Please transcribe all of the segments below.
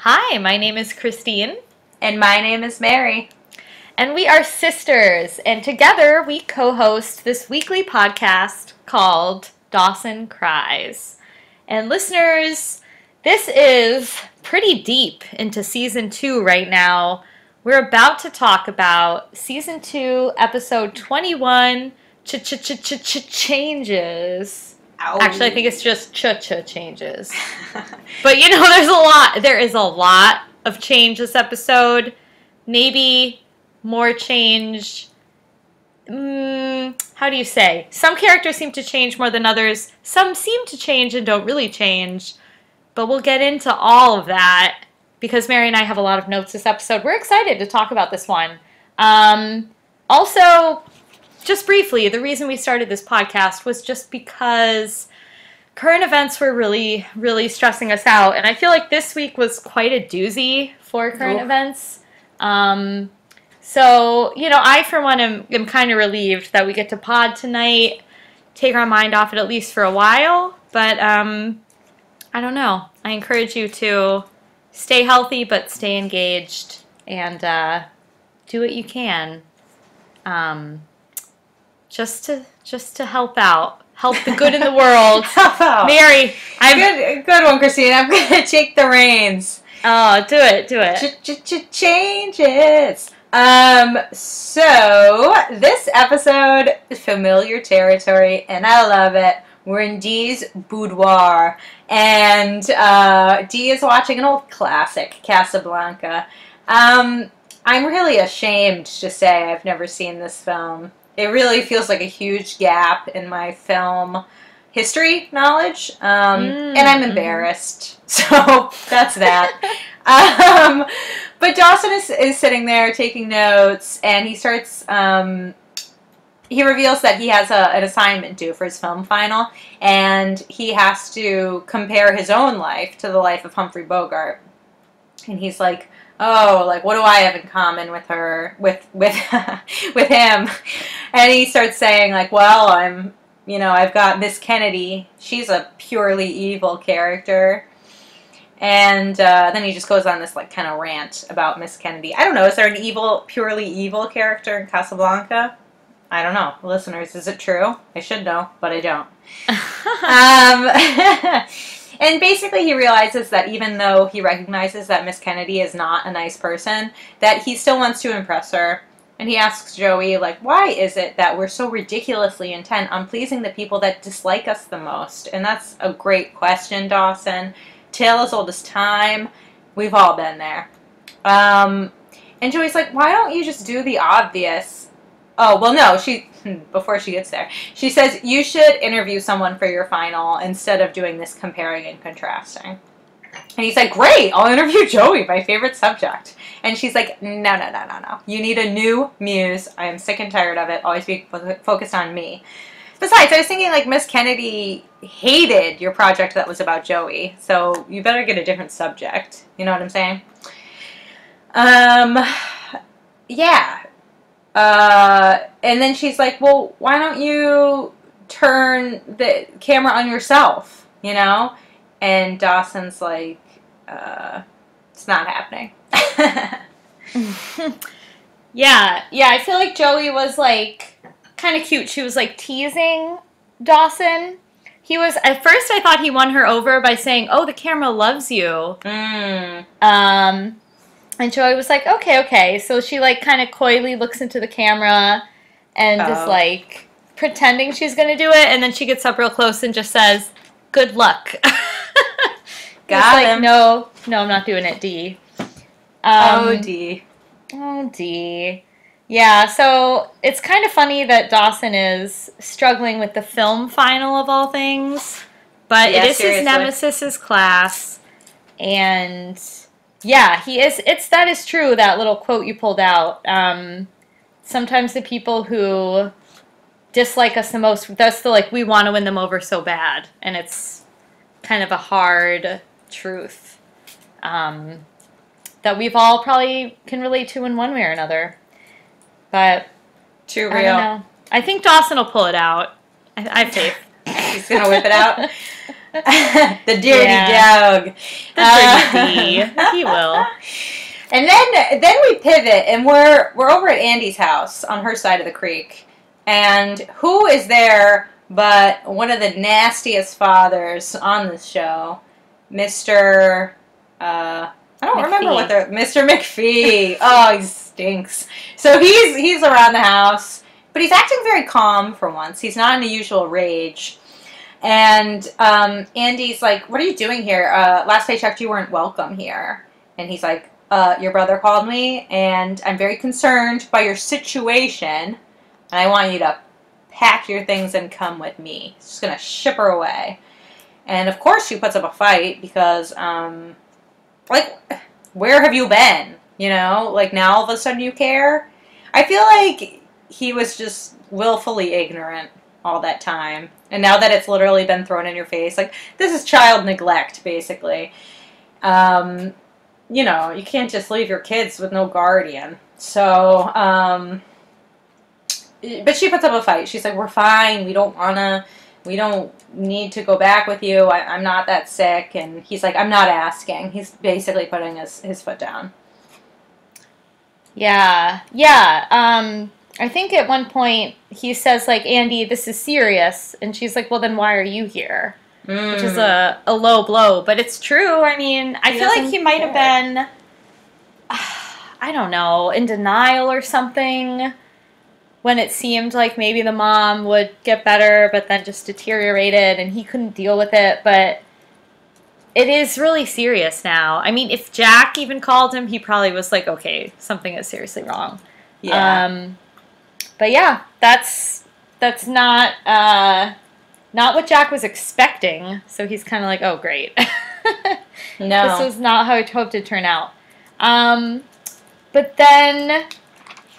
Hi, my name is Christine. And my name is Mary. And we are sisters. And together we co-host this weekly podcast called Dawson Cries. And listeners, this is pretty deep into Season 2 right now. We're about to talk about Season 2, Episode 21, Changes. Ow. Actually, I think it's just changes. But there is a lot of change this episode. Maybe more change. How do you say? Some characters seem to change more than others. Some seem to change and don't really change. But we'll get into all of that because Mary and I have a lot of notes this episode. We're excited to talk about this one. Also, just briefly, the reason we started this podcast was just because current events were really, really stressing us out. And I feel like this week was quite a doozy for current events. So, I, for one, am kind of relieved that we get to pod tonight, take our mind off it at least for a while. But, I don't know. I encourage you to stay healthy, but stay engaged and do what you can. Just to help out. Help the good in the world. Help out. Mary, Good one, Christine. I'm going to take the reins. Oh, do it. Changes. So, this episode is familiar territory, and I love it. We're in Dee's boudoir, and Dee is watching an old classic, Casablanca. I'm really ashamed to say I've never seen this film. It really feels like a huge gap in my film history knowledge, and I'm embarrassed. So that's that. But Dawson is sitting there taking notes, and he starts. He reveals that he has an assignment due for his film final, and he has to compare his own life to the life of Humphrey Bogart. And he's like, oh, like, what do I have in common with her, with him? And he starts saying, like, well, I've got Miss Kennedy. She's a purely evil character. And then he just goes on this, like, kind of rant about Miss Kennedy. I don't know, is there an purely evil character in Casablanca? I don't know. Listeners, is it true? I should know, but I don't. And basically he realizes that even though he recognizes that Miss Kennedy is not a nice person, that he still wants to impress her. And he asks Joey, like, why is it that we're so ridiculously intent on pleasing the people that dislike us the most? And that's a great question, Dawson. Tale as old as time. We've all been there. And Joey's like, why don't you just do the obvious? Oh, well, no, before she gets there, she says, you should interview someone for your final instead of doing this comparing and contrasting. And he's like, great, I'll interview Joey, my favorite subject. And she's like, no. You need a new muse. I am sick and tired of it. Always be focused on me. Besides, I was thinking, like, Miss Kennedy hated your project that was about Joey, so you better get a different subject. You know what I'm saying? Yeah. And then she's like, well, why don't you turn the camera on yourself, And Dawson's like, it's not happening. Yeah, I feel like Joey was, like, kind of cute. She was, like, teasing Dawson. At first I thought he won her over by saying, oh, the camera loves you. And Joey was like, okay. So she, like, kind of coyly looks into the camera and is, like, pretending she's going to do it. And then she gets up real close and just says, good luck. Got him. Like, no, I'm not doing it, Dee. Dee. Oh, Dee. Yeah, so it's kind of funny that Dawson is struggling with the film final of all things. But Yeah, it is seriously. his nemesis' class. And yeah, that is true, that little quote you pulled out. Sometimes the people who dislike us the most, that's the, like, we want to win them over so bad. And it's kind of a hard truth that we've all probably can relate to in one way or another. But Too real. I don't know. I think Dawson will pull it out. I have faith. He's going to whip it out. The dirty dog. The dirty bee. He will. And then we pivot, and we're over at Andie's house on her side of the creek. And who is there but one of the nastiest fathers on this show, Mr. I don't remember what they're... Mr. McPhee. Oh, he stinks. So he's around the house, but he's acting very calm for once. He's not in the usual rage. And Andie's like, what are you doing here? Last I checked, you weren't welcome here. And he's like, your brother called me, and I'm very concerned by your situation, and I want you to pack your things and come with me. He's just going to ship her away. And of course she puts up a fight because, like, where have you been? You know, like, now all of a sudden you care? I feel like he was just willfully ignorant all that time. And now that it's literally been thrown in your face, like, this is child neglect, basically. You know, you can't just leave your kids with no guardian. So, but she puts up a fight. She's like, we're fine. We don't need to go back with you. I'm not that sick. And he's like, I'm not asking. He's basically putting his foot down. Yeah. I think at one point he says, like, Andie, this is serious. And she's like, well, then why are you here? Which is a low blow. But it's true. I mean, I feel like he might have been, I don't know, in denial or something when it seemed like maybe the mom would get better, but then just deteriorated and he couldn't deal with it. But it is really serious now. I mean, if Jack even called him, he probably was like, okay, something is seriously wrong. Yeah. But yeah, that's not what Jack was expecting, so he's kind of like, oh, great. No. This was not how I hoped it'd turn out. But then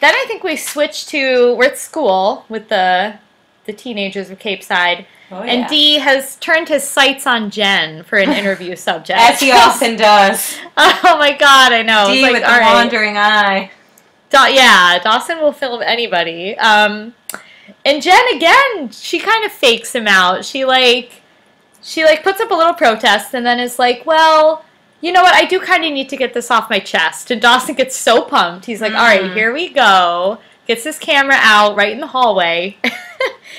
I think we switched to, we're at school with the teenagers of Cape Side, and Dee has turned his sights on Jen for an interview subject. As he often does. Oh my god, I know. Dee with the wandering eye. Dawson will film anybody. And Jen, again, she kind of fakes him out. She puts up a little protest and then is like, well, you know what? I do kind of need to get this off my chest. And Dawson gets so pumped. He's like, all right, here we go. Gets his camera out right in the hallway.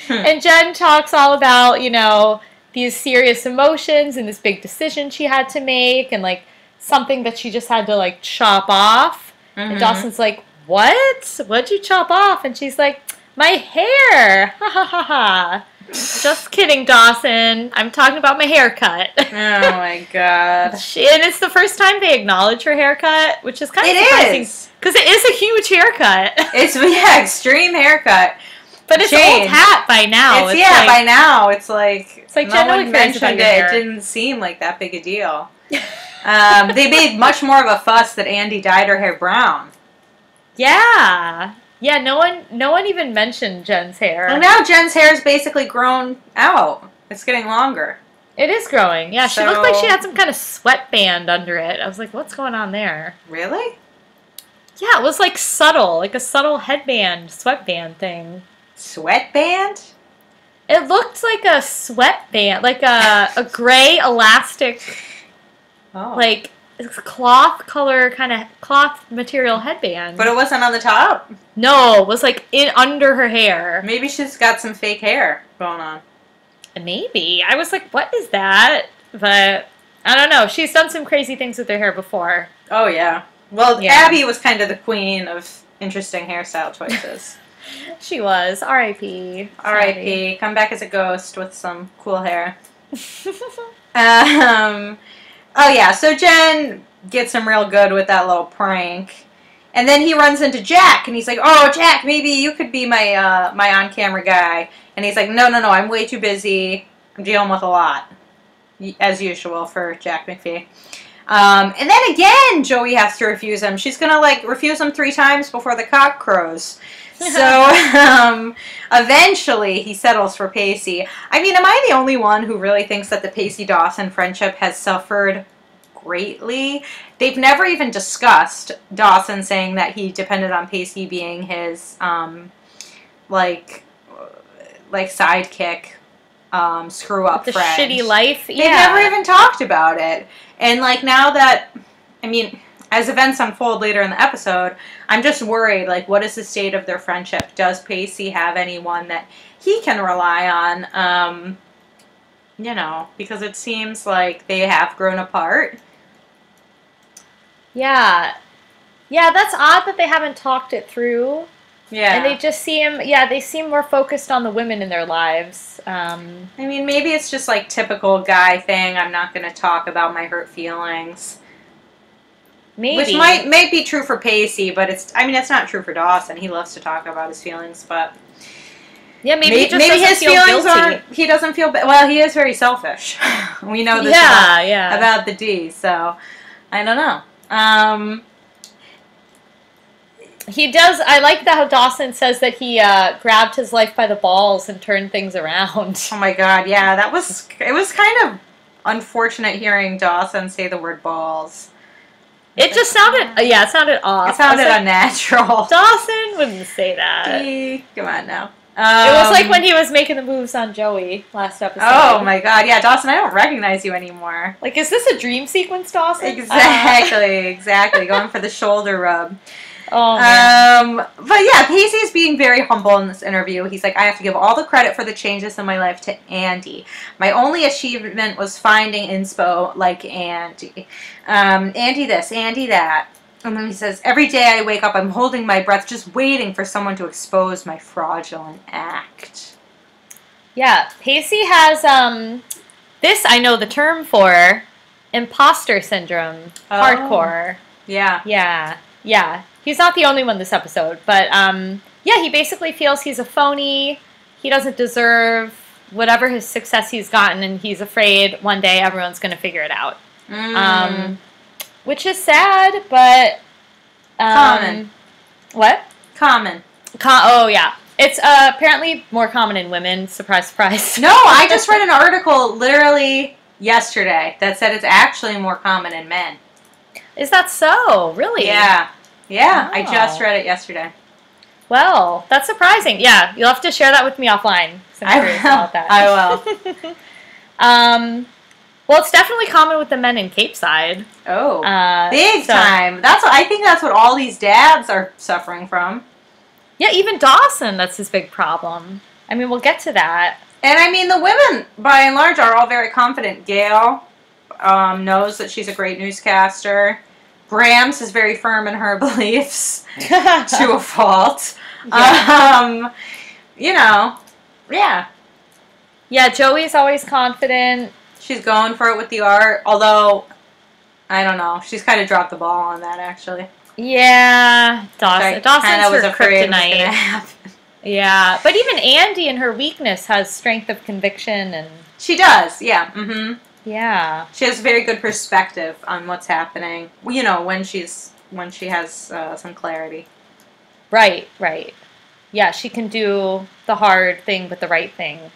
And Jen talks all about, you know, these serious emotions and this big decision she had to make and, like, something that she just had to, like, chop off. And Dawson's like, what? What'd you chop off? And she's like, my hair! Ha ha ha ha. Just kidding, Dawson. I'm talking about my haircut. Oh my god. And it's the first time they acknowledge her haircut, which is kind of surprising. Because it is a huge haircut. It's, extreme haircut. But it's old hat by now. It's like, by now. It's like no one mentioned it. It didn't seem like that big a deal. They made much more of a fuss that Andie dyed her hair brown. Yeah. Yeah, no one even mentioned Jen's hair. Well, now Jen's hair is basically grown out. It's getting longer. It is growing. Yeah, she looked like she had some kind of sweatband under it. I was like, what's going on there? Really? Yeah, it was like subtle, like a subtle headband, sweatband thing. Sweatband? It looked like a sweatband, like a gray elastic, like cloth color, kind of cloth material headband. But it wasn't on the top? No, it was like under her hair. Maybe she's got some fake hair going on. Maybe. I was like, what is that? But I don't know. She's done some crazy things with her hair before. Oh, yeah. Well, yeah. Abby was kind of the queen of interesting hairstyle choices. She was. R.I.P. R.I.P. Come back as a ghost with some cool hair. Oh, yeah, so Jen gets him real good with that little prank. And then he runs into Jack, and he's like, oh, Jack, maybe you could be my my on-camera guy. And he's like, no, I'm way too busy. I'm dealing with a lot, as usual for Jack McPhee. And then again, Joey has to refuse him. She's going to, like, refuse him 3 times before the cock crows. So, eventually, he settles for Pacey. I mean, am I the only one who really thinks that the Pacey-Dawson friendship has suffered greatly? They've never even discussed Dawson saying that he depended on Pacey being his, like sidekick screw-up the friend. shitty life. They've never even talked about it. And, like, now that, I mean, as events unfold later in the episode, I'm just worried, like, what is the state of their friendship? Does Pacey have anyone that he can rely on? You know, because it seems like they have grown apart. Yeah. Yeah, that's odd that they haven't talked it through. Yeah. And they just seem, they seem more focused on the women in their lives. I mean, maybe it's just like typical guy thing. I'm not going to talk about my hurt feelings. Maybe. Which might be true for Pacey, but it's not true for Dawson. He loves to talk about his feelings, but yeah, maybe his feelings aren't. He doesn't feel. Well, he is very selfish. We know this about the D. So I don't know. He does. I like how Dawson says that he grabbed his life by the balls and turned things around. Oh my God! Yeah, it was kind of unfortunate hearing Dawson say the word balls. It just sounded. It sounded off. It sounded unnatural. Dawson wouldn't say that. Come on now. It was like when he was making the moves on Joey last episode. Oh my God! Yeah, Dawson, I don't recognize you anymore. Like, is this a dream sequence, Dawson? Exactly. Going for the shoulder rub. Oh, man. But yeah, Pacey's being very humble in this interview. He's like, I have to give all the credit for the changes in my life to Andie. My only achievement was finding inspo like Andie. Andie this, Andie that. And then he says, every day I wake up, I'm holding my breath, just waiting for someone to expose my fraudulent act. Yeah, Pacey has, this I know the term for, imposter syndrome. Oh. Hardcore. Yeah. Yeah. He's not the only one this episode, but, he basically feels he's a phony. He doesn't deserve whatever his success he's gotten, and he's afraid one day everyone's going to figure it out. Which is sad, but... common. What? Common. Oh, yeah. It's apparently more common in women. Surprise, surprise. No, I just read an article literally yesterday that said it's actually more common in men. Is that so? Really? Yeah. Yeah, Oh. I just read it yesterday. Well, that's surprising. Yeah, you'll have to share that with me offline. I'm curious about that. I will. Well, it's definitely common with the men in Cape Side. Oh, big time. I think that's what all these dads are suffering from. Yeah, even Dawson, that's his big problem. I mean, we'll get to that. And I mean, the women, by and large, are all very confident. Gail knows that she's a great newscaster. Grams is very firm in her beliefs to a fault. Yeah. Yeah. Yeah, Joey's always confident. She's going for it with the art, although, I don't know, she's kind of dropped the ball on that, actually. Yeah, Dawson's her kryptonite. Yeah, but even Andie in her weakness has strength of conviction, and she does, yeah. Mm-hmm. Yeah. She has very good perspective on what's happening, when she has some clarity. Right. Yeah, she can do the hard thing but the right thing.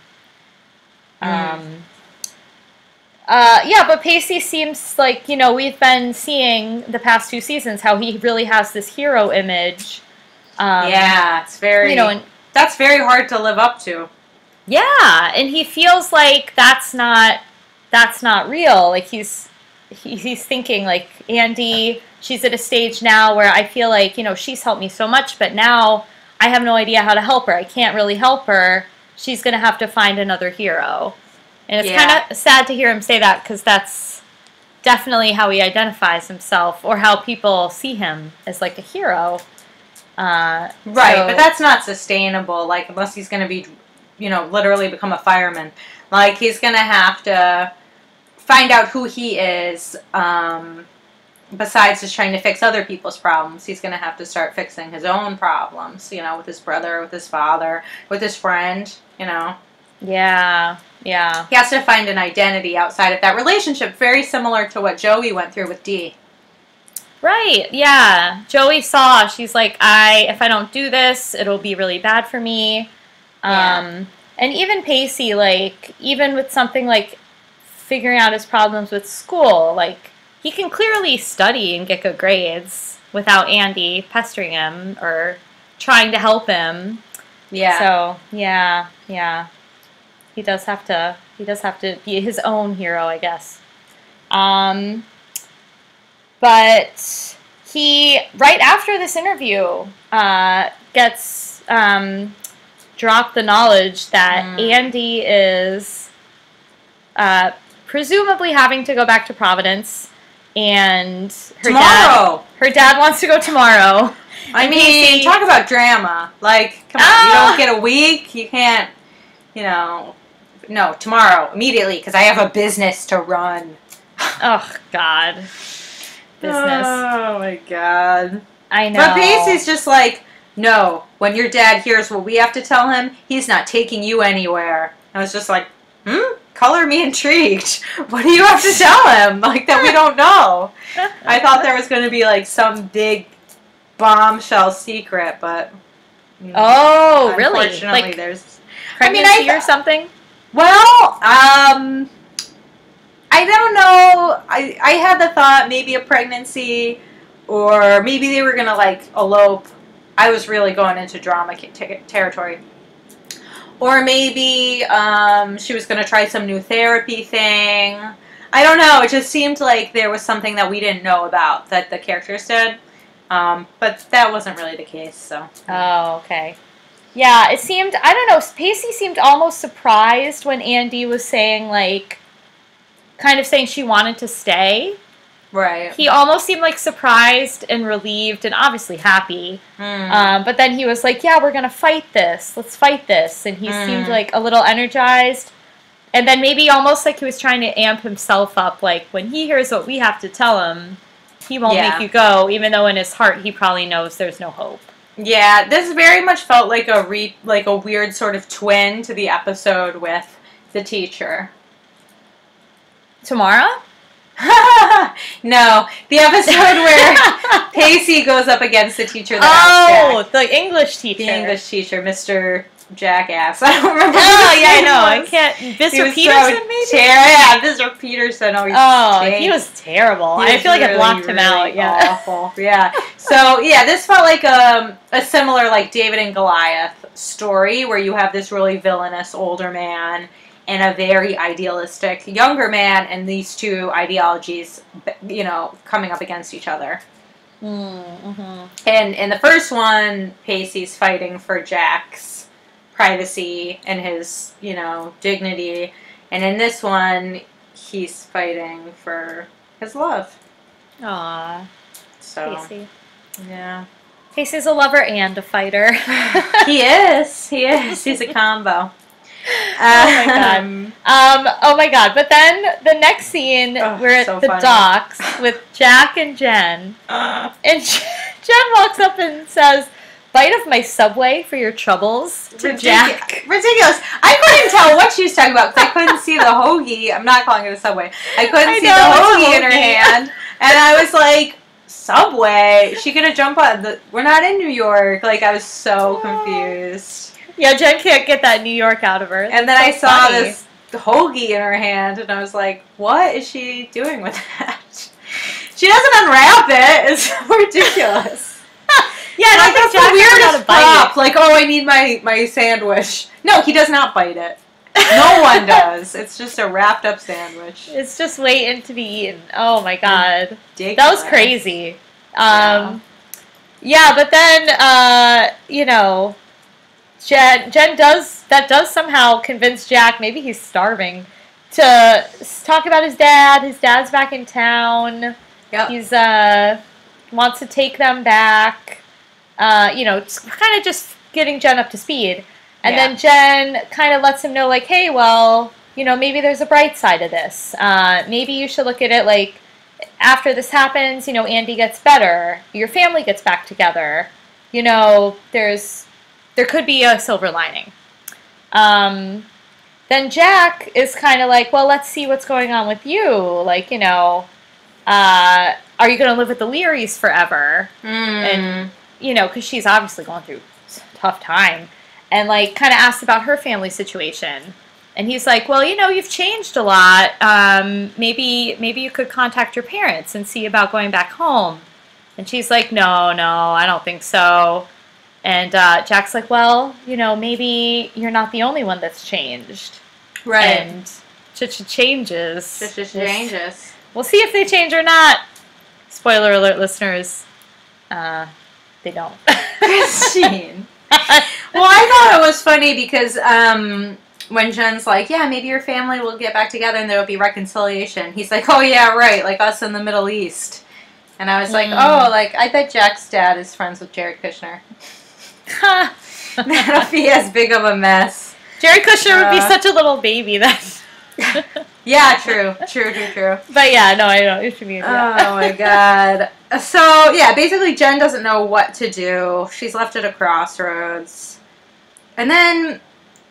But Pacey seems like, we've been seeing the past 2 seasons how he really has this hero image. It's very, that's very hard to live up to. Yeah, and he feels like that's not real. Like he's thinking like, Andie, she's at a stage now where I feel like, she's helped me so much, but now I have no idea how to help her. I can't really help her. She's going to have to find another hero. And it's kind of sad to hear him say that, because that's definitely how he identifies himself, or how people see him as like a hero. Right, but that's not sustainable, like, unless he's going to be, literally become a fireman. Like, he's going to have to find out who he is, besides just trying to fix other people's problems. He's going to have to start fixing his own problems, with his brother, with his father, with his friend, Yeah. He has to find an identity outside of that relationship, very similar to what Joey went through with Dee. Right, yeah. Joey saw, she's like, if I don't do this, it'll be really bad for me. And even Pacey, like, even with something like figuring out his problems with school, like, he can clearly study and get good grades without Andie pestering him or trying to help him. Yeah. So, yeah. He does have to be his own hero, I guess. But he, right after this interview, gets dropped the knowledge that Andie is presumably having to go back to Providence, and her dad wants to go tomorrow. I mean, talk about drama. Like, come on, you don't get a week, you can't, no, tomorrow, immediately, because I have a business to run. Oh, God. Business. Oh, my God. I know. But Pacey's just like, no, when your dad hears what we have to tell him, he's not taking you anywhere. I was just like, color me intrigued. What do you have to tell him? Like, that we don't know. I thought there was going to be, like, some big bombshell secret, but... Oh, really? Unfortunately, Like, there's... pregnancy or something? Well, I don't know. I had the thought maybe a pregnancy, or maybe they were going to, like, elope. I was really going into drama territory. Or maybe she was going to try some new therapy thing. I don't know. It just seemed like there was something that we didn't know about that the characters did. But that wasn't really the case, so. Oh, okay. Yeah, it seemed, I don't know, Pacey seemed almost surprised when Andie was saying, like, kind of saying she wanted to stay. Right. He almost seemed, like, surprised and relieved and obviously happy. But then he was like, yeah, we're going to fight this. Let's fight this. And he seemed, like, a little energized. And then maybe almost like he was trying to amp himself up, like, when he hears what we have to tell him, he won't make you go, even though in his heart he probably knows there's no hope. Yeah, this very much felt like a weird sort of twin to the episode with the teacher. Tomorrow? No, the episode where Pacey goes up against the teacher that the English teacher. The English teacher, Mr. Jackass. I don't remember. Oh, yeah, I know. I can't. Mr. Peterson, maybe? Yeah, Mr. Peterson. He was terrible. I feel like I blocked him out. Yeah. Awful. Yeah. So, yeah, this felt like a similar, like, David and Goliath story where you have this really villainous older man and a very idealistic younger man, and these two ideologies, coming up against each other. And in the first one, Pacey's fighting for Jack's privacy and his, dignity. And in this one, he's fighting for his love. Aww. So, Pacey. Yeah. Pacey's a lover and a fighter. He is. He's a combo. Oh my god. But then the next scene, we're at the docks with Jack and Jen. And Jen walks up and says, "Bite of my Subway for your troubles," to Jack. Ridiculous. I couldn't tell what she was talking about because I couldn't see the hoagie. I'm not calling it a Subway. I couldn't see the hoagie in her hand. And I was like, Subway? Is she going to jump on the... We're not in New York. Like, I was so confused. Yeah, Jen can't get that New York out of her. And then I saw this hoagie in her hand, and I was like, what is she doing with that? She doesn't unwrap it. It's ridiculous. Yeah, I that's the weirdest prop. Like, I need my sandwich. No, he does not bite it. No one does. It's just a wrapped up sandwich. It's just waiting to be eaten. Oh my god. Ridiculous. That was crazy. Yeah, but then, Jen does somehow convince Jack, maybe he's starving, to talk about his dad. His dad's back in town. Yep. He's, wants to take them back. Kind of just getting Jen up to speed. And then Jen kind of lets him know, like, hey, well, maybe there's a bright side of this. Maybe you should look at it like, after this happens, Andie gets better. Your family gets back together. There could be a silver lining. Then Jack is kind of like, well, let's see what's going on with you. Like, are you going to live with the Learys forever? And, because she's obviously going through a tough time. And, like, kind of asks about her family situation. And he's like, well, you've changed a lot. Maybe you could contact your parents and see about going back home. And she's like, no, I don't think so. And Jack's like, well, maybe you're not the only one that's changed. Right. And changes. Changes. We'll see if they change or not. Spoiler alert, listeners. They don't. Christine. Well, I thought it was funny because when Jen's like, yeah, maybe your family will get back together and there will be reconciliation. He's like, oh, yeah, right, like us in the Middle East. And I was like, oh, like, I bet Jack's dad is friends with Jared Kushner. That'll be as big of a mess. Jared Kushner would be such a little baby then. Yeah, true. But yeah, no, I know what you mean. Yeah. Oh my god. So, yeah, basically Jen doesn't know what to do. She's left at a crossroads. And then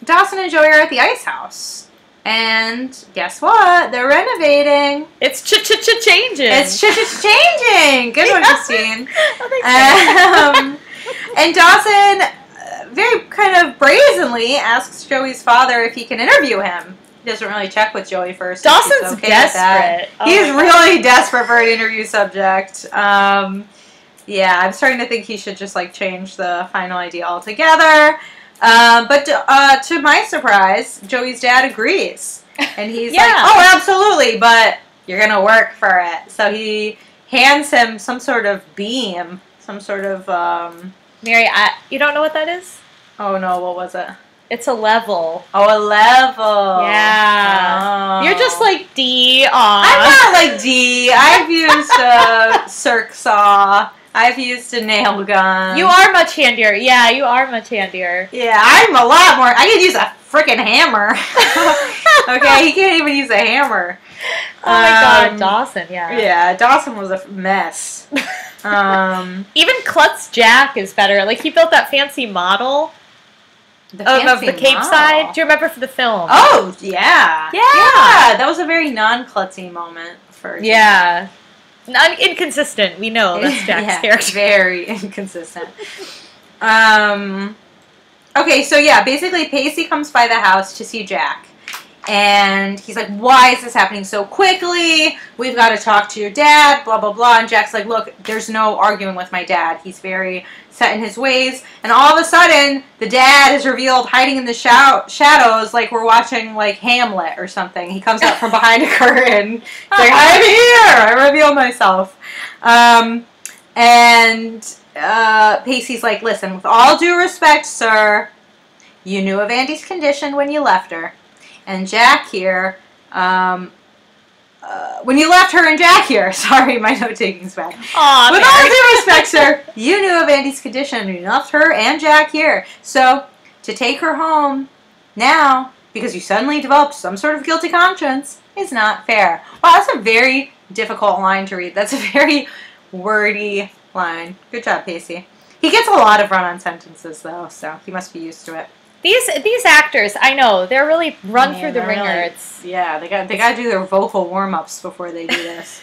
Dawson and Joey are at the ice house. And guess what? They're renovating. It's changing. It's changing. Good one, Christine. Oh, and Dawson very kind of brazenly asks Joey's father if he can interview him. He doesn't really check with Joey first. Dawson's desperate. He's really desperate for an interview subject. Yeah, I'm starting to think he should just like change the final idea altogether. But to my surprise, Joey's dad agrees. And he's like, oh, absolutely, but you're going to work for it. So he hands him some sort of beam, some sort of... Mary, you don't know what that is? Oh, no, what was it? It's a level. Oh, a level. Yeah. Oh. You're just like D. I'm not like D. I've used a circ saw. I've used a nail gun. You are much handier. Yeah, you are much handier. Yeah, I'm a lot more. I could use a freaking hammer. Okay, he can't even use a hammer. Oh my god, Dawson, yeah. Yeah, Dawson was a mess. Even Klutz Jack is better. Like, he built that fancy model of the Cape Side. Do you remember for the film? Oh, yeah. Yeah, that was a very non-klutzy moment for Jack. Yeah. Inconsistent. We know that's Jack's character. Very inconsistent. Okay, so yeah, basically Pacey comes by the house to see Jack. And he's like, why is this happening so quickly? We've got to talk to your dad, blah, blah, blah. And Jack's like, look, there's no arguing with my dad. He's very set in his ways. And all of a sudden, the dad is revealed hiding in the shadows like we're watching, like, Hamlet or something. He comes out from behind a curtain. He's like, I'm here! I reveal myself. Pacey's like, listen, with all due respect, sir, you knew of Andie's condition when you left her. And Jack here, when you left her and Jack here, sorry, my note-taking's bad. Aw, with all due respect, sir, you knew of Andie's condition when you left her and Jack here. So, to take her home now, because you suddenly developed some sort of guilty conscience, is not fair. Wow, that's a very difficult line to read. That's a very wordy line. Good job, Pacey. He gets a lot of run-on sentences, though, so he must be used to it. These actors, I know, they're really run through the ringer. Yeah, they got to do their vocal warm-ups before they do this.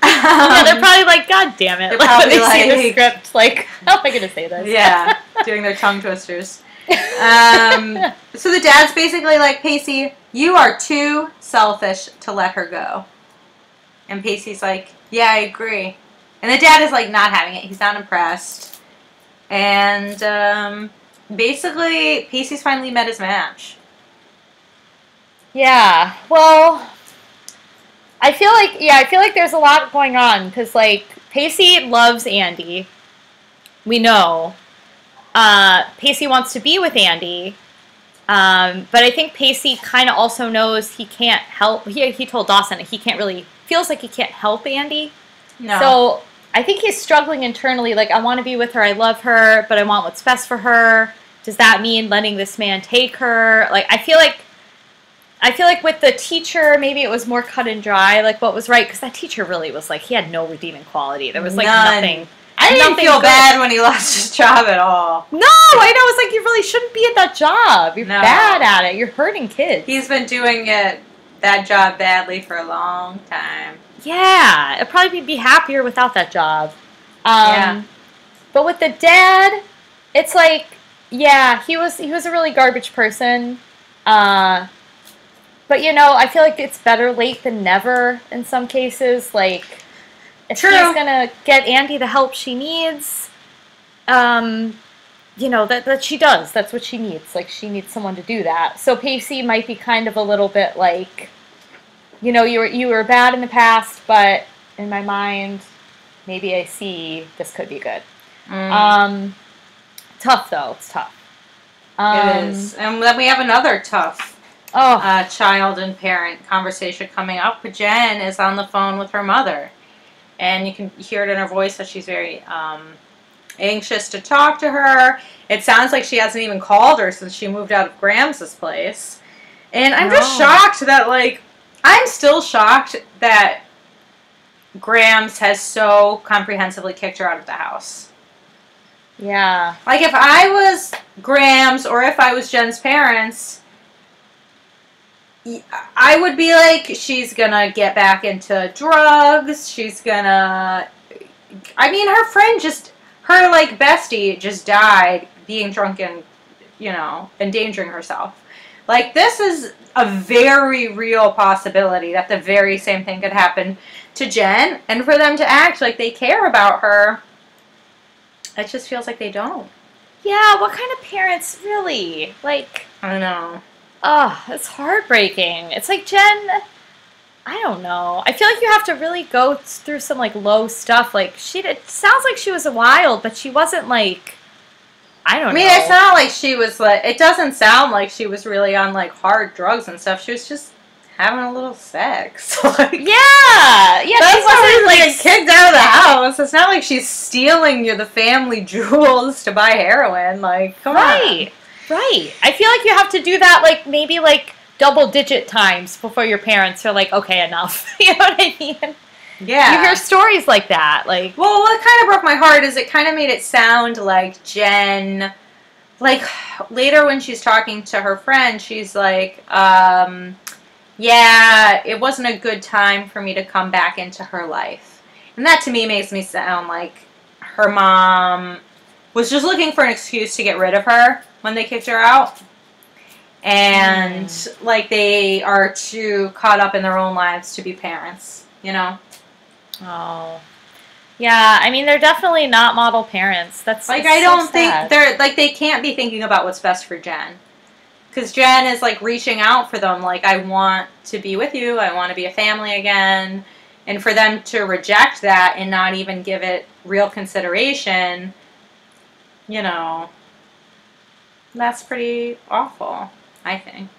Yeah, they're probably like, God damn it. Like, when they see the script, like, how am I going to say this? Yeah, doing their tongue twisters. So the dad's basically like, Pacey, you are too selfish to let her go. And Pacey's like, yeah, I agree. And the dad is like not having it. He's not impressed. And basically, Pacey's finally met his match. Yeah, well, I feel like there's a lot going on, because, like, Pacey loves Andie. We know. Pacey wants to be with Andie. But I think Pacey kind of also knows he can't help. He told Dawson he can't really, feels like he can't help Andie. No. So I think he's struggling internally, like, I want to be with her, I love her, but I want what's best for her. Does that mean letting this man take her? Like, I feel like with the teacher, maybe it was more cut and dry, like what was right, because that teacher really was like, he had no redeeming quality. There was like nothing. I didn't feel bad when he lost his job at all. No, I know. It's like, you really shouldn't be at that job. You're bad at it. You're hurting kids. He's been doing that job badly for a long time. Yeah, I'd probably be happier without that job. Yeah. But with the dad, it's like, yeah, he was a really garbage person. But, you know, I feel like it's better late than never in some cases. Like, if he's going to get Andie the help she needs, that she does. That's what she needs. Like, she needs someone to do that. So Pacey might be kind of a little bit like, you were bad in the past, but in my mind, maybe I see this could be good. Tough, though. It's tough. It is. And then we have another tough child and parent conversation coming up. Jen is on the phone with her mother. And you can hear it in her voice that she's very anxious to talk to her. It sounds like she hasn't even called her since she moved out of Grams's place. And I'm just shocked that, like, I'm still shocked that Grams has so comprehensively kicked her out of the house. Yeah. Like, if I was Grams or if I was Jen's parents, I would be like, she's gonna get back into drugs. She's gonna... I mean, her friend her, like, bestie just died being drunk and, endangering herself. Like, this is a very real possibility that the very same thing could happen to Jen. And for them to act like they care about her, it just feels like they don't. Yeah, what kind of parents, really? Like... I know. It's heartbreaking. It's like, Jen, I don't know. I feel like you have to really go through some, like, low stuff. Like, it sounds like she was a wild, but she wasn't, like... I don't know. It's not like she was, like... It doesn't sound like she was really on, like, hard drugs and stuff. She was just having a little sex. Like, yeah, that's why she was, like, kicked out of the house. It's not like she's stealing the family jewels to buy heroin. Like, come on. Right. I feel like you have to do that, like, maybe, like, double-digit times before your parents are like, okay, enough. You know what I mean? Yeah. You hear stories like that. Like, well, what kind of broke my heart is it kind of made it sound like Jen, like, later when she's talking to her friend, she's like, yeah, it wasn't a good time for me to come back into her life. And that, to me, makes me sound like her mom was just looking for an excuse to get rid of her when they kicked her out. And, like, they are too caught up in their own lives to be parents, Oh. Yeah, I mean, they're definitely not model parents. That's like, I don't think they're, like, they can't be thinking about what's best for Jen. Because Jen is, like, reaching out for them, like, I want to be with you, I want to be a family again. And for them to reject that and not even give it real consideration, that's pretty awful, I think.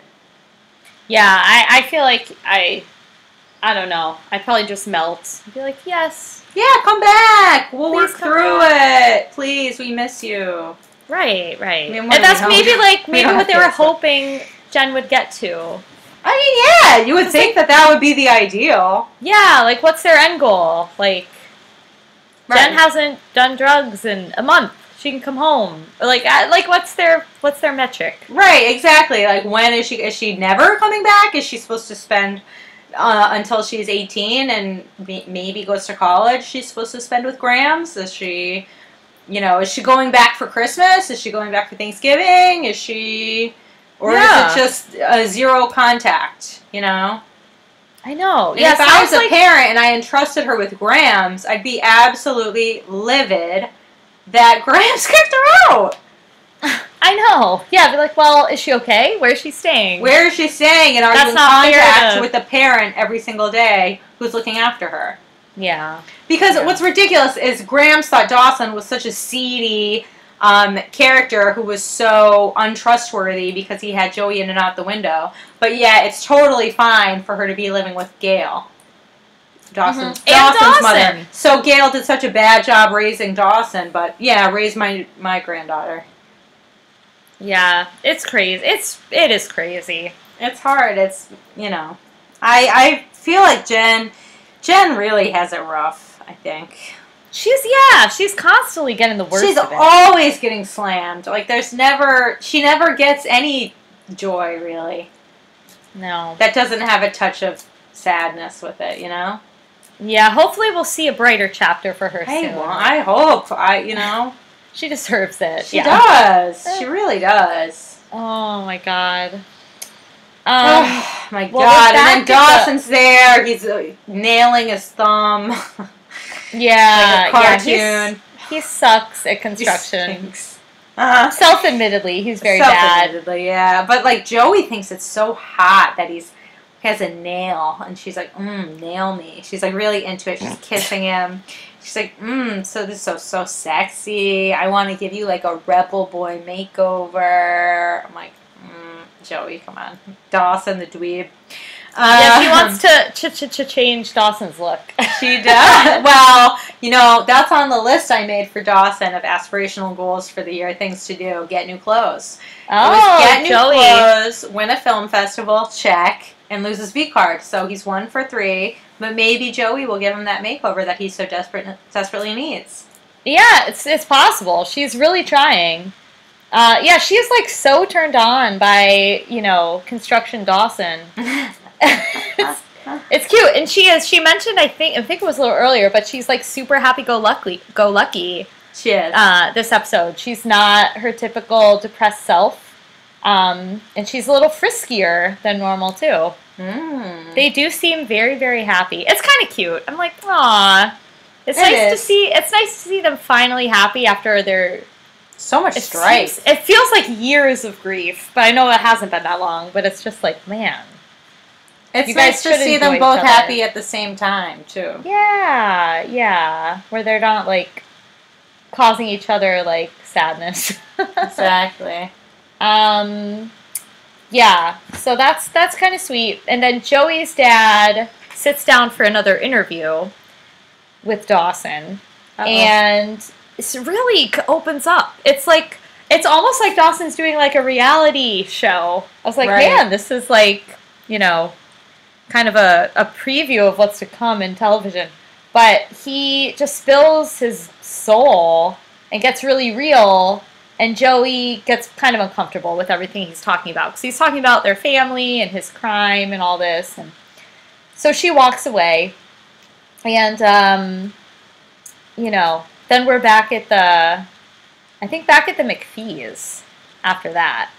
Yeah, I feel like I don't know. I'd probably just melt. I'd be like, yes. Yeah, come back. We'll Please work through it. Please, we miss you. Right. I mean, and that's maybe what they were hoping Jen would get to. I mean, yeah, you would think that would be the ideal. Yeah, like, what's their end goal? Like, Jen hasn't done drugs in a month. She can come home. Like, what's their metric? Right, exactly. Like, when is she never coming back? Is she supposed to spend until she's 18 and maybe goes to college? She's supposed to spend with Grams? Is she going back for Christmas? Is she going back for Thanksgiving? Is she, or is it just a zero contact? I know. And if I was a parent and I entrusted her with Grams, I'd be absolutely livid that Grams kicked her out. I know. Yeah, be like, well, is she okay? Where is she staying? Where is she staying? And are you in contact with the parent every single day who's looking after her? Yeah. Because what's ridiculous is Grams thought Dawson was such a seedy character who was so untrustworthy because he had Joey in and out the window. But yeah, it's totally fine for her to be living with Gail. Dawson's mother. So Gail did such a bad job raising Dawson, but yeah, raised my granddaughter. Yeah, it's crazy. It is crazy. It's hard. It's, I feel like Jen really has it rough, I think. She's constantly getting the worst of it. She's always getting slammed. Like, she never gets any joy, really. No. That doesn't have a touch of sadness with it, Yeah, hopefully we'll see a brighter chapter for her soon. I hope. She deserves it. She does. She really does. Oh, my God. Oh, my God. And then Dawson's there. He's nailing his thumb. Yeah. Like a cartoon. He sucks at construction. He stinks. Self-admittedly, he's very bad. Self-admittedly, yeah. But, like, Joey thinks it's so hot that he has a nail. And she's like, nail me. She's, like, really into it. She's kissing him. She's like, so this is so sexy. I want to give you, like, a rebel boy makeover. I'm like, Joey, come on. Dawson, the dweeb. Yeah, she wants to change Dawson's look. She does. Well, that's on the list I made for Dawson of aspirational goals for the year, things to do. Get new clothes. Get new clothes, win a film festival, check, and lose his V card. So he's 1 for 3. But maybe Joey will give him that makeover that he so desperately needs. Yeah, it's possible. She's really trying. Yeah, she's like so turned on by, Construction Dawson. It's cute, and she mentioned I think it was a little earlier, but she's like super happy-go-lucky. She is. This episode, she's not her typical depressed self, and she's a little friskier than normal too. They do seem very, very happy. It's kind of cute. I'm like, aw. It's nice to see them finally happy after their so much strife. It feels like years of grief, but I know it hasn't been that long. But it's just like, man. It's nice to see them both happy at the same time, too. Yeah. Where they're not, like, causing each other, like, sadness. Exactly. Yeah. So that's kind of sweet. And then Joey's dad sits down for another interview with Dawson. And it really opens up. It's almost like Dawson's doing, like, a reality show. I was like, man, this is, like, kind of a preview of what's to come in television. But he just spills his soul and gets really real, and Joey gets kind of uncomfortable with everything he's talking about. Because he's talking about their family and his crime and all this. And so she walks away. And, then we're back at the McPhee's after that.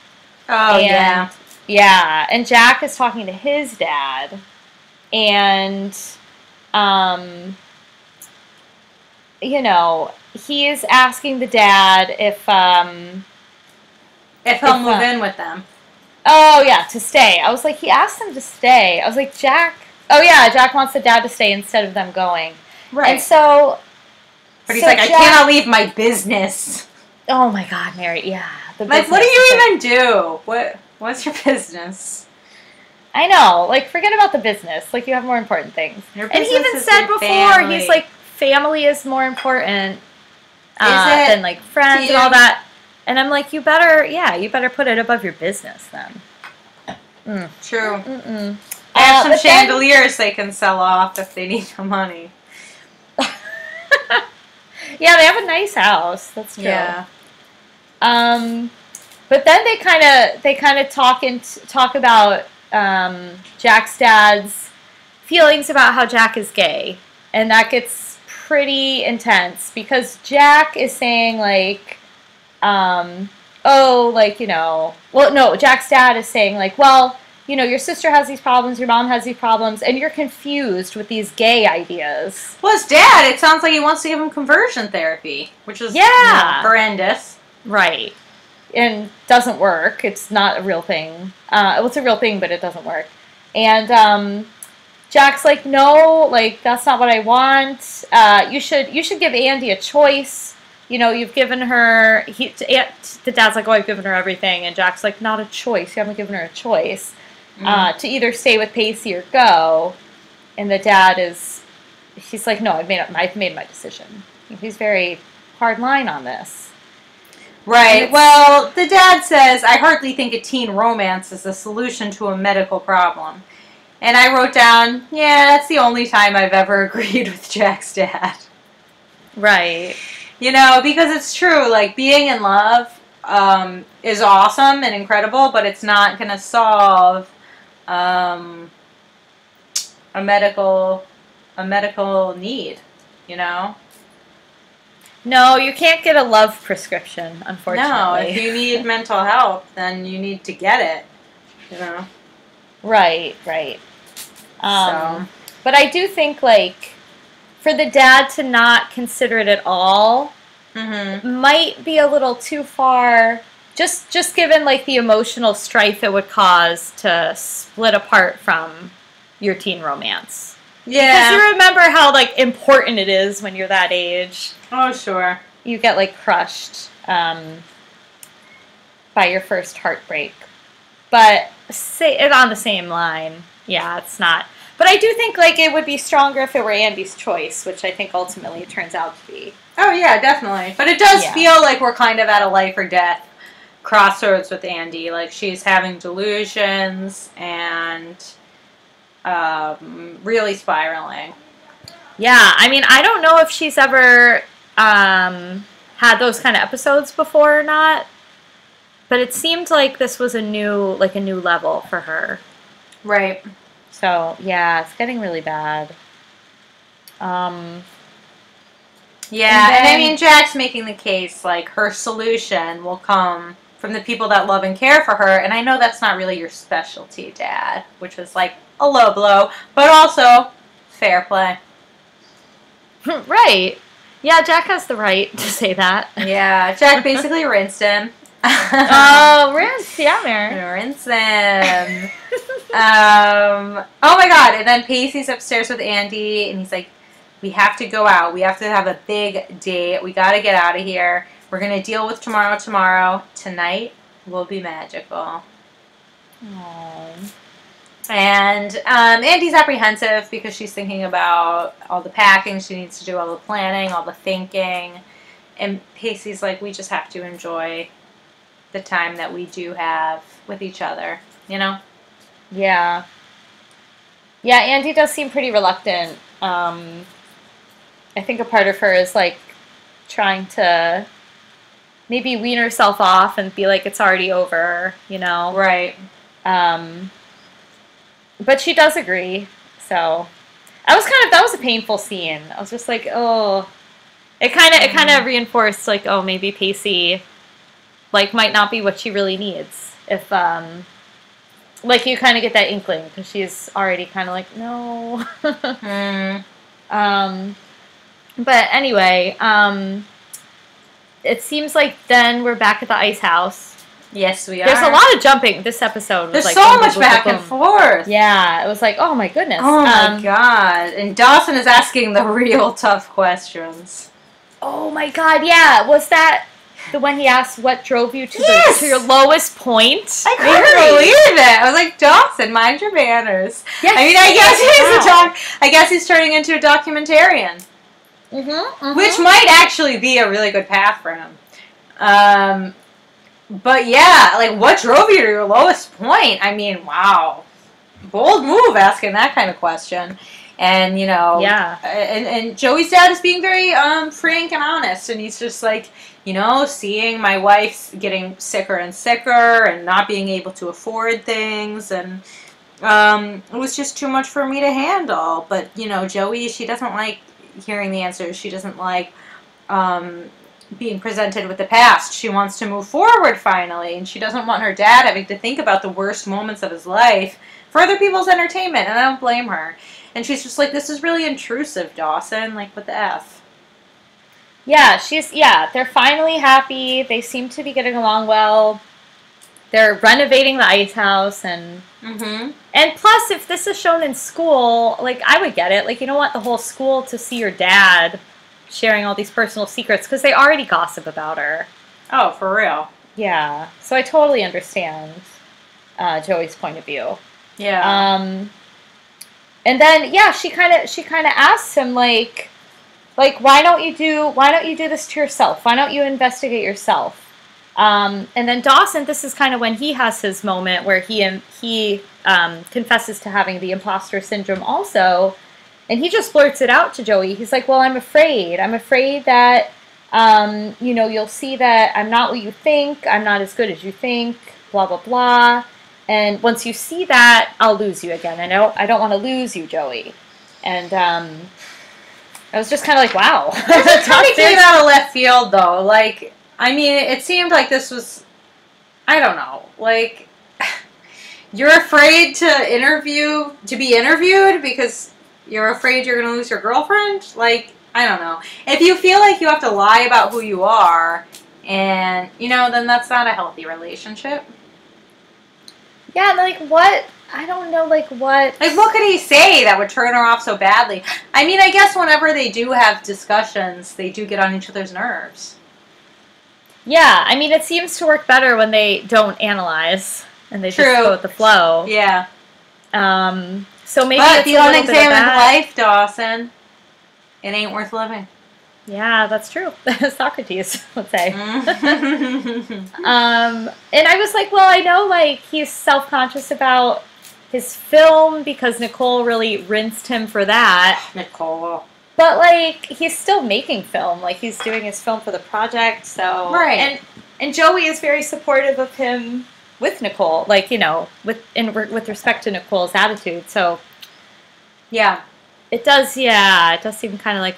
Oh, yeah. Yeah, and Jack is talking to his dad, and, he is asking the dad if he'll move in with them. Oh, yeah, to stay. I was like, he asked him to stay. I was like, Jack wants the dad to stay instead of them going. Right. And so... But he's like, I cannot leave my business. Oh, my God, Mary, yeah. Like, what do you even do? What's your business? I know. Like, forget about the business. Like, you have more important things. And he even said before, he's like, family is more important than, like, friends and all that. And I'm like, you better put it above your business then. True. They have some chandeliers they can sell off if they need the money. Yeah, they have a nice house. That's true. Yeah. But then they kind of talk about Jack's dad's feelings about how Jack is gay, and that gets pretty intense because Jack is saying like, Jack's dad is saying like, well, your sister has these problems, your mom has these problems, and you're confused with these gay ideas. Well, his dad, it sounds like he wants to give him conversion therapy, which is horrendous. Right. And doesn't work. It's not a real thing. It's a real thing, but it doesn't work. And Jack's like, no, like, that's not what I want. You should give Andie a choice. You've given her... the dad's like, oh, I've given her everything. And Jack's like, not a choice. You haven't given her a choice. To either stay with Pacey or go. And the dad he's like, no, I've made my decision. He's very hard line on this. Right. Well, the dad says, I hardly think a teen romance is a solution to a medical problem. And I wrote down, yeah, that's the only time I've ever agreed with Jack's dad. Right. Because it's true, like, being in love is awesome and incredible, but it's not going to solve a medical need, No, you can't get a love prescription, unfortunately. No, if you need mental help, then you need to get it, Right. But I do think, like, for the dad to not consider it at all might be a little too far. Just given like the emotional strife it would cause to split apart from your teen romance. Yeah. Because you remember how like important it is when you're that age. Oh, sure. You get like crushed by your first heartbreak. But say it on the same line. Yeah, it's not. But I do think like it would be stronger if it were Andie's choice, which I think ultimately it turns out to be. Oh, yeah, definitely. But it does feel like we're kind of at a life or death crossroads with Andie. Like, she's having delusions and really spiraling. Yeah, I mean, I don't know if she's ever had those kind of episodes before or not, but it seemed like this was a new level for her. Right. So, yeah, it's getting really bad. Yeah, and I mean, Jack's making the case, like, her solution will come from the people that love and care for her, and I know that's not really your specialty, Dad, which was, like, a low blow, but also fair play. Right. Yeah, Jack has the right to say that. Yeah, Jack basically rinsed him. Oh, rinse, yeah, Mary. Rinse him. Oh my god, and then Pacey's upstairs with Andie, and he's like, we have to go out. We have to have a big date. We got to get out of here. We're going to deal with tomorrow. Tonight will be magical. Aww. And Andie's apprehensive because she's thinking about all the packing she needs to do, all the planning, all the thinking. And Pacey's like, we just have to enjoy the time that we do have with each other, you know? Yeah. Yeah, Andie does seem pretty reluctant. I think a part of her is, like, trying to maybe wean herself off and be like, it's already over, you know? Right. But she does agree, so that was a painful scene. I was just like, oh, it kind of reinforced like, oh, maybe Pacey like might not be what she really needs if like you kind of get that inkling because she's already kind of like no. But anyway, it seems like then we're back at the ice house. Yes, we are. There's a lot of jumping. This episode was There's like so much back and forth. Yeah, it was like, oh my goodness. Oh my god. And Dawson is asking the real tough questions. Oh my god, yeah. Was that the one he asked what drove you to to your lowest point? I couldn't believe it. I was like, Dawson, mind your manners. Yes, I mean, I guess he's turning into a documentarian. Which might actually be a really good path for him. But yeah, like, what drove you to your lowest point? I mean, wow. Bold move asking that kind of question. And, you know, and Joey's dad is being very frank and honest. And he's just like, you know, seeing my wife getting sicker and sicker and not being able to afford things. And it was just too much for me to handle. But, you know, Joey, she doesn't like hearing the answers. She doesn't like being presented with the past. She wants to move forward finally, and she doesn't want her dad having to think about the worst moments of his life for other people's entertainment, and I don't blame her. And she's just like, this is really intrusive, Dawson. Like, what the F? Yeah, they're finally happy. They seem to be getting along well. They're renovating the ice house, and and plus, if this is shown in school, like, I would get it. Like, you don't want the whole school to see your dad sharing all these personal secrets, because they already gossip about her. Oh, for real? Yeah. So I totally understand Joey's point of view. Yeah. And then, yeah, she kind of asks him, like, why don't you do this to yourself? Why don't you investigate yourself? And then Dawson, this is kind of when he has his moment where he confesses to having the imposter syndrome also. And he just blurts it out to Joey. He's like, well, I'm afraid. I'm afraid that, you know, you'll see that I'm not what you think. I'm not as good as you think, blah, blah, blah. And once you see that, I'll lose you again. I don't want to lose you, Joey. And I was just kind of like, wow. It kind of came out of left field, though. Like, I mean, it seemed like this was, I don't know, like, you're afraid to be interviewed because you're afraid you're going to lose your girlfriend? Like, I don't know. If you feel like you have to lie about who you are, and, then that's not a healthy relationship. Yeah, like, what? I don't know, like, what? Like, what could he say that would turn her off so badly? I mean, I guess whenever they do have discussions, they do get on each other's nerves. Yeah, I mean, it seems to work better when they don't analyze and they just go with the flow. Yeah. So maybe but it's the unexamined life, Dawson, it ain't worth living. Yeah, that's true. Socrates would say. And I was like, well, I know, like, he's self-conscious about his film because Nicole really rinsed him for that. Nicole. But, like, he's still making film. Like, he's doing his film for the project, so... Right. And Joey is very supportive of him with Nicole, like, with respect to Nicole's attitude, so... Yeah. It does seem kind of like,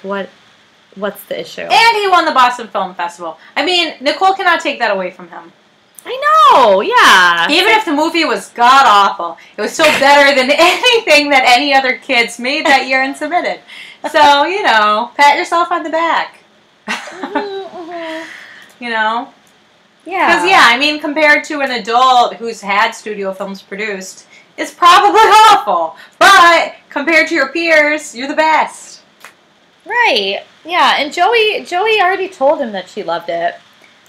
what's the issue? And he won the Boston Film Festival. I mean, Nicole cannot take that away from him. I know, yeah. Even if the movie was god-awful, it was still better than anything that any other kids made that year and submitted. So, pat yourself on the back. Yeah. Because, I mean, compared to an adult who's had studio films produced, it's probably awful. But compared to your peers, you're the best. Right. Yeah, and Joey already told him that she loved it.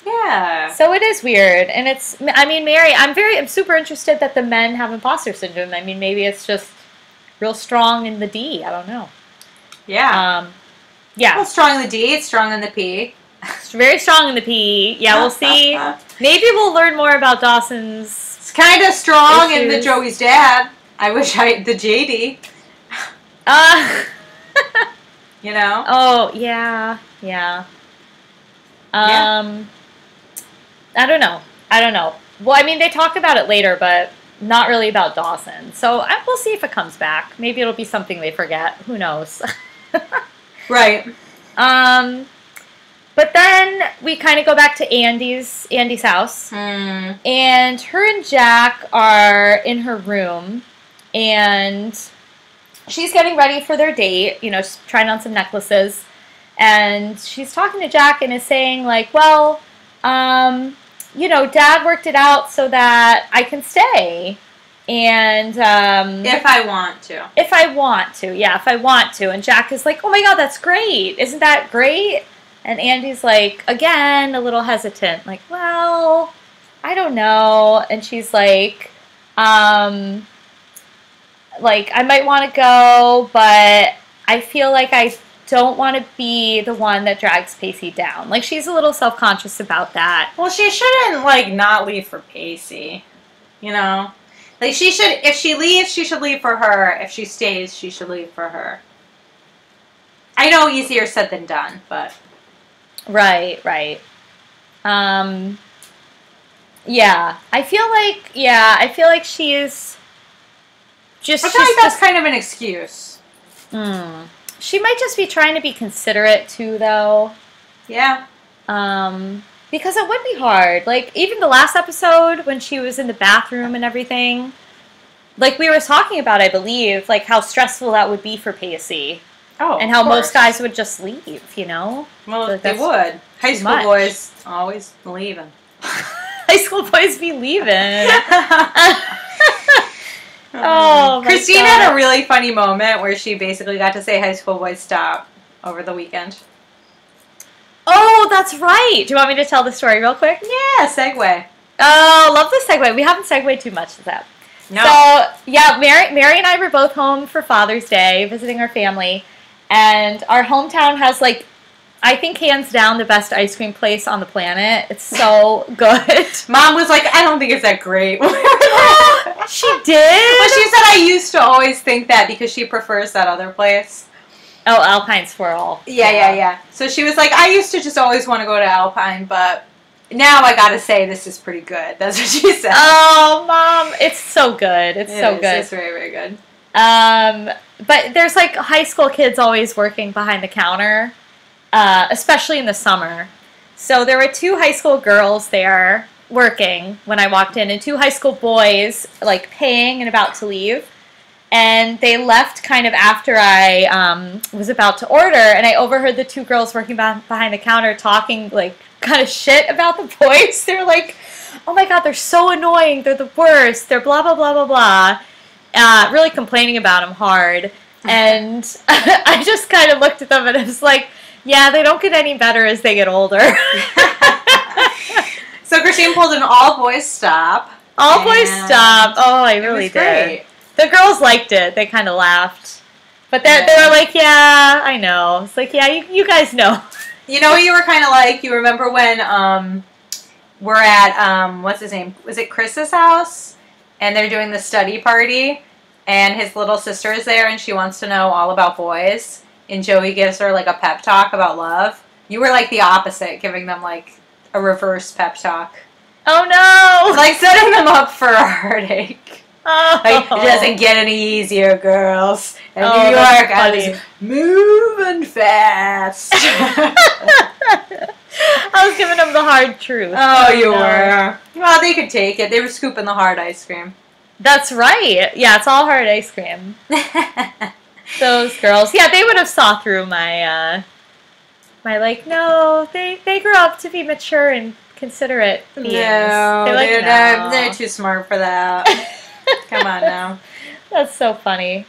Yeah. So it is weird, and Mary, I'm super interested that the men have imposter syndrome. I mean, maybe it's just real strong in the D. I don't know. Yeah. Yeah. Well, it's strong in the D, it's strong in the P. It's very strong in the P. Yeah, we'll see. Maybe we'll learn more about Dawson's. It's kind of strong in the Joey's dad. I wish the JD. Oh, yeah. I don't know. Well, I mean, they talk about it later, but not really about Dawson. So we'll see if it comes back. Maybe it'll be something they forget. Who knows? Right. But then we kind of go back to Andie's house. And her and Jack are in her room. And she's getting ready for their date. She's trying on some necklaces. And she's talking to Jack and is saying, like, well, Dad worked it out so that I can stay. And, if I want to. If I want to. And Jack is like, oh my God, that's great. Isn't that great? And Andie's like, again, a little hesitant. Like, well, I don't know. And she's like, I might want to go, but I feel like I don't want to be the one that drags Pacey down. Like, she's a little self-conscious about that. Well, she shouldn't, not leave for Pacey. Like, she should, if she leaves, she should leave for her. If she stays, she should leave for her. I know easier said than done, but... Right. Yeah. I feel like she is just... I feel like that's kind of an excuse. She might just be trying to be considerate, too, though. Yeah. Because it would be hard. Like, even the last episode, when she was in the bathroom and everything, like, we were talking about, I believe, like, how stressful that would be for Pacey. Oh, and how most guys would just leave, Well, like they would. High school boys always leaving. High school boys be leaving. Oh, Christine had a really funny moment where she basically got to say high school boys stop over the weekend. Oh, that's right. Do you want me to tell the story real quick? Yeah, segue. Oh, love the segue. We haven't segued too much to that. No. So, yeah, Mary and I were both home for Father's Day, visiting our family. And our hometown has, like, I think hands down the best ice cream place on the planet. It's so good. Mom was like, I don't think it's that great. She did? Well, she said I used to always think that because she prefers that other place. Oh, Alpine Swirl. Yeah. So she was like, I used to just always want to go to Alpine, but now I gotta say this is pretty good. That's what she said. Oh, Mom. It's so good. It's so good. It's very, very good. But there's, like, high school kids always working behind the counter, especially in the summer. So there were 2 high school girls there working when I walked in, and 2 high school boys, like, paying and about to leave. And they left kind of after I was about to order, and I overheard the two girls working behind the counter talking, like, kind of shit about the boys. They were like, oh my god, they're so annoying, they're the worst, they're blah, blah, blah, blah, blah. Really complaining about them hard. And I just kind of looked at them and I was like, yeah, they don't get any better as they get older. So Christine pulled an all-boys stop. All-boys stop. Oh, I really did. Great. The girls liked it. They kind of laughed. But they were like, yeah, I know. It's like, yeah, you guys know. You know what you were kind of like? You remember when we're at, what's his name? Was it Chris's house? And they're doing the study party. And his little sister is there and she wants to know all about boys. And Joey gives her like a pep talk about love. You were like the opposite, giving them like a reverse pep talk. Oh no! Like setting them up for a heartache. Oh. Like, it doesn't get any easier, girls. And Oh, New York, I funny. was moving fast. I was giving them the hard truth. Oh, you were. Well, they could take it. They were scooping the hard ice cream. That's right. Yeah, it's all hard ice cream. Those girls. Yeah, they would have saw through my like, no, they grew up to be mature and considerate beings. No, They're like, they're too smart for that. Come on now. That's so funny.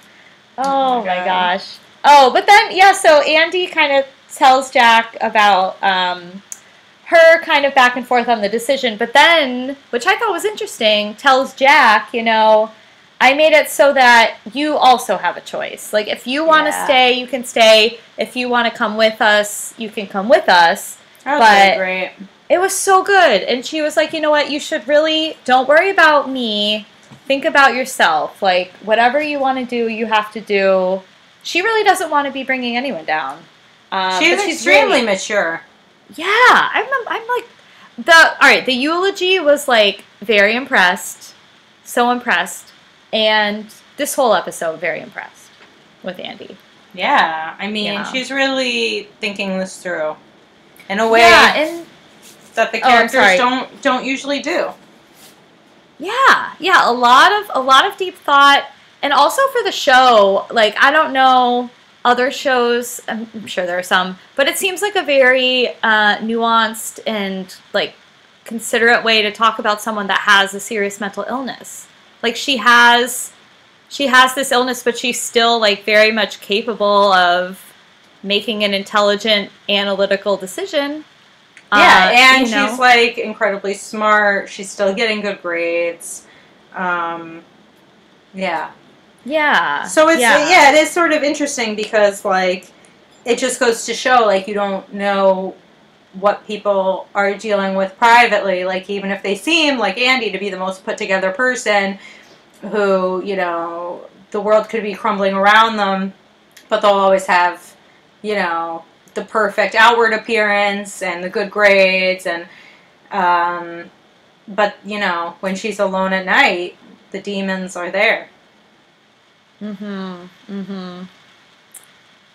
Oh my God. gosh. Oh, but then, yeah, so Andie kind of tells Jack about her kind of back and forth on the decision, but then, which I thought was interesting, tells Jack, you know, I made it so that you also have a choice. Like, if you want to stay, you can stay. If you want to come with us, you can come with us. That was really great. It was so good. And she was like, you know what, you should really, don't worry about me. Think about yourself. Like, whatever you want to do, you have to do. She really doesn't want to be bringing anyone down. She's extremely mature. Yeah, I'm like, the eulogy was like very impressed. So impressed. And this whole episode, very impressed with Andie. Yeah, I mean, she's really thinking this through in a way that the characters don't usually do. Yeah, a lot of deep thought, and also for the show. Like, I don't know other shows. I'm sure there are some, but it seems like a very nuanced and like considerate way to talk about someone that has a serious mental illness. Like, she has this illness, but she's still like very much capable of making an intelligent, analytical decision. Yeah, and she's like incredibly smart. She's still getting good grades. Yeah. So it's it is sort of interesting because like it just goes to show like you don't know what people are dealing with privately. Like, even if they seem like Andie to be the most put together person, who, you know, the world could be crumbling around them, but they'll always have, you know, the perfect outward appearance and the good grades, and but you know, when she's alone at night, the demons are there.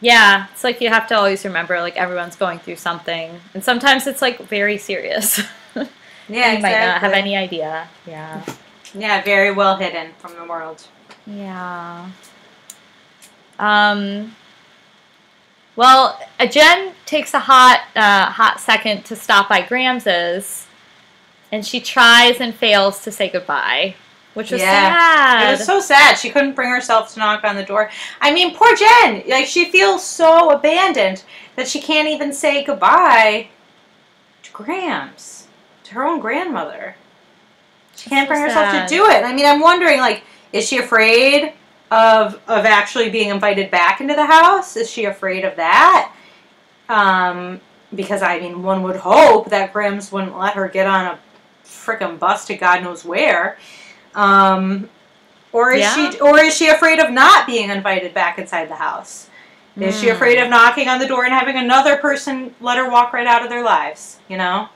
Yeah, it's like you have to always remember, like, everyone's going through something, and sometimes it's like very serious. Yeah, you might not have any idea. Yeah, very well hidden from the world. Yeah. Well, Jen takes a hot second to stop by Grams's, and she tries and fails to say goodbye, which was sad. It was so sad. She couldn't bring herself to knock on the door. I mean, poor Jen. Like, she feels so abandoned that she can't even say goodbye to Grams, to her own grandmother. She can't bring herself to do it. I mean, I'm wondering, like, is she afraid of actually being invited back into the house? Is she afraid of that? Because, I mean, one would hope that Grams wouldn't let her get on a frickin' bus to God knows where. Or is she afraid of not being invited back inside the house? Is she afraid of knocking on the door and having another person let her walk right out of their lives, you know?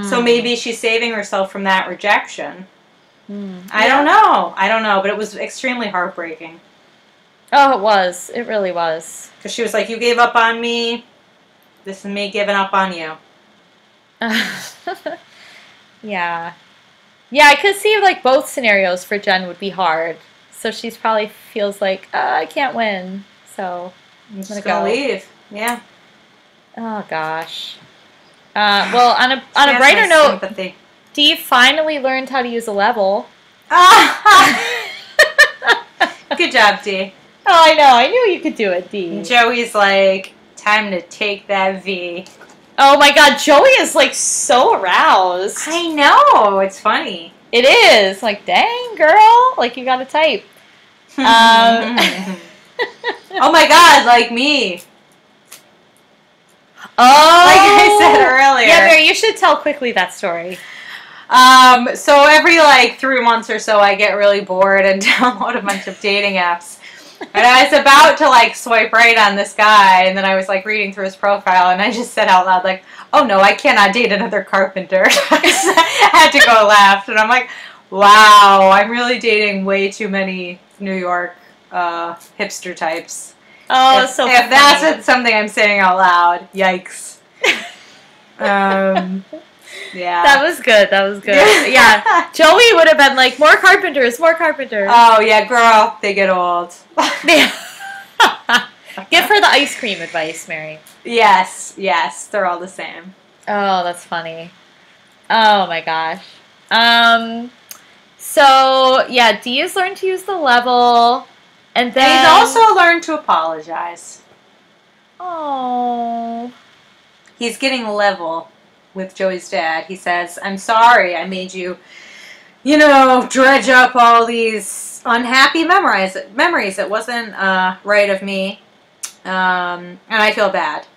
So maybe she's saving herself from that rejection. I don't know, but it was extremely heartbreaking. Oh, it was. It really was. Because she was like, you gave up on me. This is me giving up on you. Yeah. Yeah, I could see, like, both scenarios for Jen would be hard. So she's probably feels like, I can't win. So I'm just gonna leave. Yeah. Oh gosh. Well, on a She brighter has my note, sympathy. Dee finally learned how to use a level. Good job, Dee. Oh, I know. I knew you could do it, Dee. Joey's like, time to take that V. Oh my God, Joey is like so aroused. I know. It's funny. It is. Like, dang, girl. Like, you gotta type. Oh my God, like me. Oh! Like I said earlier. Yeah, Mary, you should tell quickly that story. So every like 3 months or so I get really bored and download a bunch of dating apps. And I was about to like swipe right on this guy, and then I was like reading through his profile, and I just said out loud like, "Oh no, I cannot date another carpenter." I had to go laugh, and I'm like, "Wow, I'm really dating way too many New York hipster types." Oh, if, so if funny. that's something I'm saying out loud, yikes. Yeah. That was good. That was good. Yeah. Joey would have been like, more carpenters, more carpenters. Oh, yeah, girl, they get old. Yeah. Give her the ice cream advice, Mary. Yes, they're all the same. Oh, that's funny. Oh my gosh. So yeah, Dee has learned to use the level, and then And he's also learned to apologize. Oh. He's getting level with Joey's dad. He says, "I'm sorry I made you, dredge up all these unhappy memories. It wasn't right of me, and I feel bad."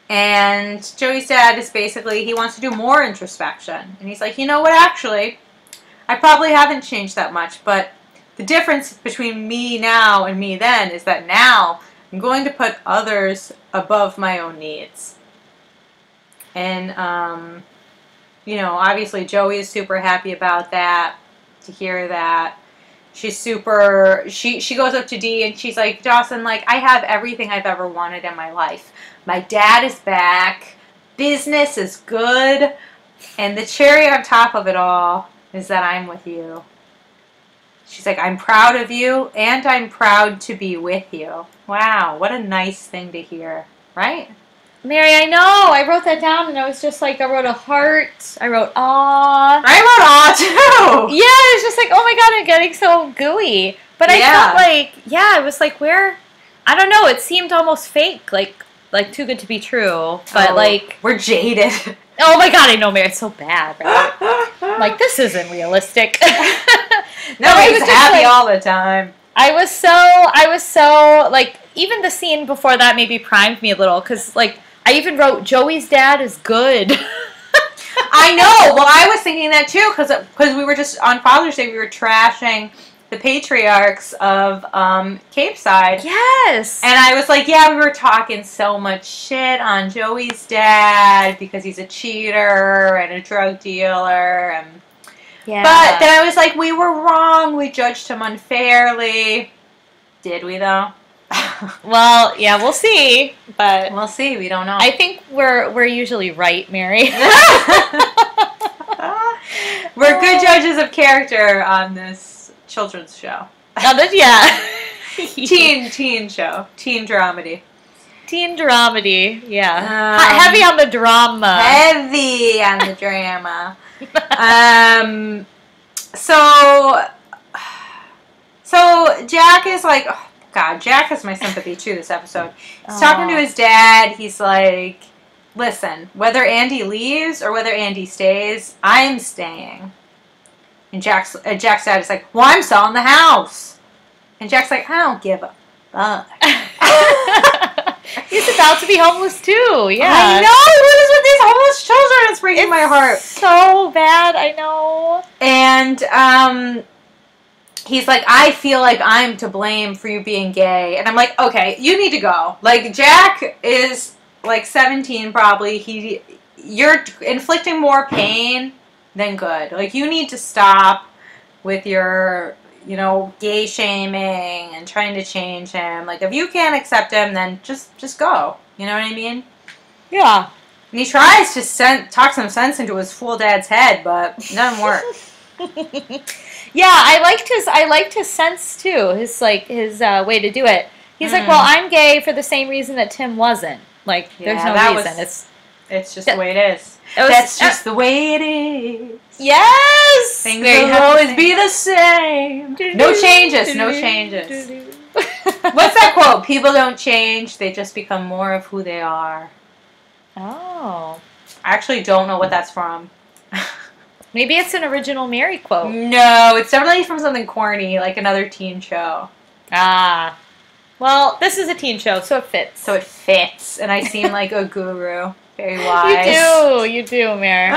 And Joey's dad is basically, he wants to do more introspection. And he's like, "You know what, actually, I probably haven't changed that much, but the difference between me now and me then is that now I'm going to put others above my own needs." And, obviously Joey is super happy about that, to hear that. She's super, she goes up to Dee and she's like, "Dawson, like, I have everything I've ever wanted in my life. My dad is back. Business is good. And the cherry on top of it all is that I'm with you." She's like, "I'm proud of you, and I'm proud to be with you." Wow, what a nice thing to hear, right? Mary, I know. I wrote that down, and I was just like, I wrote a heart. I wrote aw. I wrote aw too. Yeah, it was just like, oh my God, I'm getting so gooey. But I felt like, it was like, I don't know. It seemed almost fake, like too good to be true. But we're jaded. Oh my God, I know, Mary. It's so bad, right? Like, this isn't realistic. No, he's happy all the time. I was so, like, even the scene before that maybe primed me a little, because, like, I even wrote, Joey's dad is good. I know. Well, I was thinking that too, because we were just, on Father's Day, we were trashing the patriarchs of Cape Side. Yes. And I was like, we were talking so much shit on Joey's dad because he's a cheater and a drug dealer. And But then I was like, we were wrong. We judged him unfairly. Did we, though? Well, yeah, we'll see. But we'll see. We don't know. I think we're usually right, Mary. We're good judges of character on this children's show. Teen show. Teen dramedy. Teen dramedy, yeah. Heavy on the drama. Heavy on the drama. So Jack is like, oh God, Jack has my sympathy too this episode. He's talking to his dad. He's like, "Listen, whether Andie leaves or whether Andie stays, I'm staying." And Jack's dad is like, "Well, I'm selling the house." And Jack's like, "I don't give a fuck." He's about to be homeless too, yeah. I know! What is with these homeless children? It's breaking my heart. So bad, I know. And he's like, "I feel like I'm to blame for you being gay." And I'm like, okay, you need to go. Like, Jack is like 17 probably. You're inflicting more pain than good. Like, you need to stop with your, gay shaming and trying to change him. Like, if you can't accept him, then just go. You know what I mean? Yeah. And he tries to talk some sense into his fool dad's head, but it doesn't work. Yeah, I liked his sense too. His way to do it. He's like, well, I'm gay for the same reason that Tim wasn't. Like, there's no reason. It's just the way it is. That's just the way it is. Yes! Things will always be the same. No changes, no changes. What's that quote? People don't change, they just become more of who they are. Oh. I actually don't know what that's from. Maybe it's an original Mary quote. No, it's definitely from something corny, like another teen show. Ah. Well, this is a teen show, so it fits. And I seem like a guru. Very wise. You do, Mary.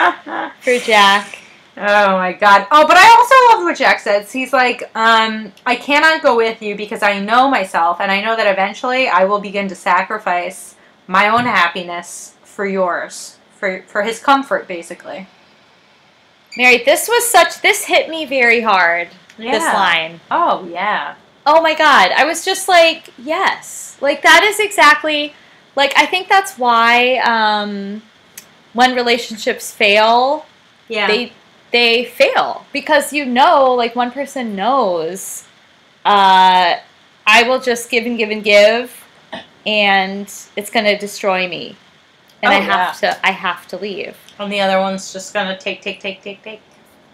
For Jack. Oh my god. Oh, but I also love what Jack says. He's like, I cannot go with you because I know myself, and I know that eventually I will begin to sacrifice my own happiness for yours. For his comfort, basically. Mary, this hit me very hard, this line. Oh, yeah. Oh my god, I was just like, yes. Like, that is exactly, like, I think that's why, when relationships fail, they fail. Because like, one person knows, I will just give and give and give, and it's going to destroy me. And I have to leave. And the other one's just going to take.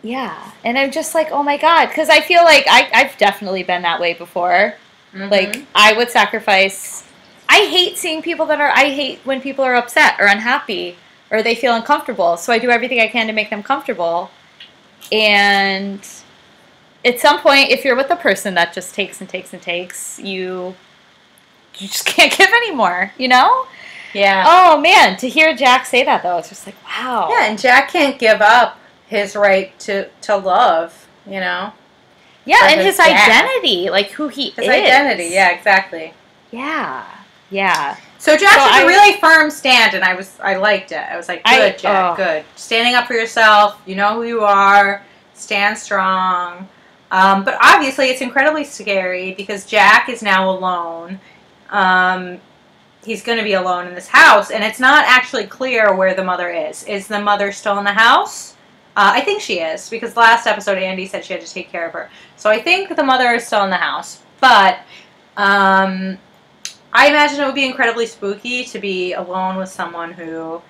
Yeah. And I'm just like, oh my god. Because I feel like I've definitely been that way before. Mm-hmm. Like, I would sacrifice. I hate seeing I hate when people are upset or unhappy or they feel uncomfortable. So I do everything I can to make them comfortable. And at some point, if you're with a person that just takes and takes and takes, you just can't give anymore, Yeah. Oh, man. To hear Jack say that, though, it's just like, wow. Yeah, and Jack can't give up his right to love, Yeah, and his identity, like who he is. His identity, yeah, exactly. Yeah. So Jack took a really firm stand, and I liked it. I was like, good, Jack, good. Standing up for yourself, you know who you are, stand strong. But obviously it's incredibly scary because Jack is now alone. He's going to be alone in this house, and it's not actually clear where the mother is. Is the mother still in the house? I think she is, because last episode Andie said she had to take care of her. So I think the mother is still in the house. But I imagine it would be incredibly spooky to be alone with someone who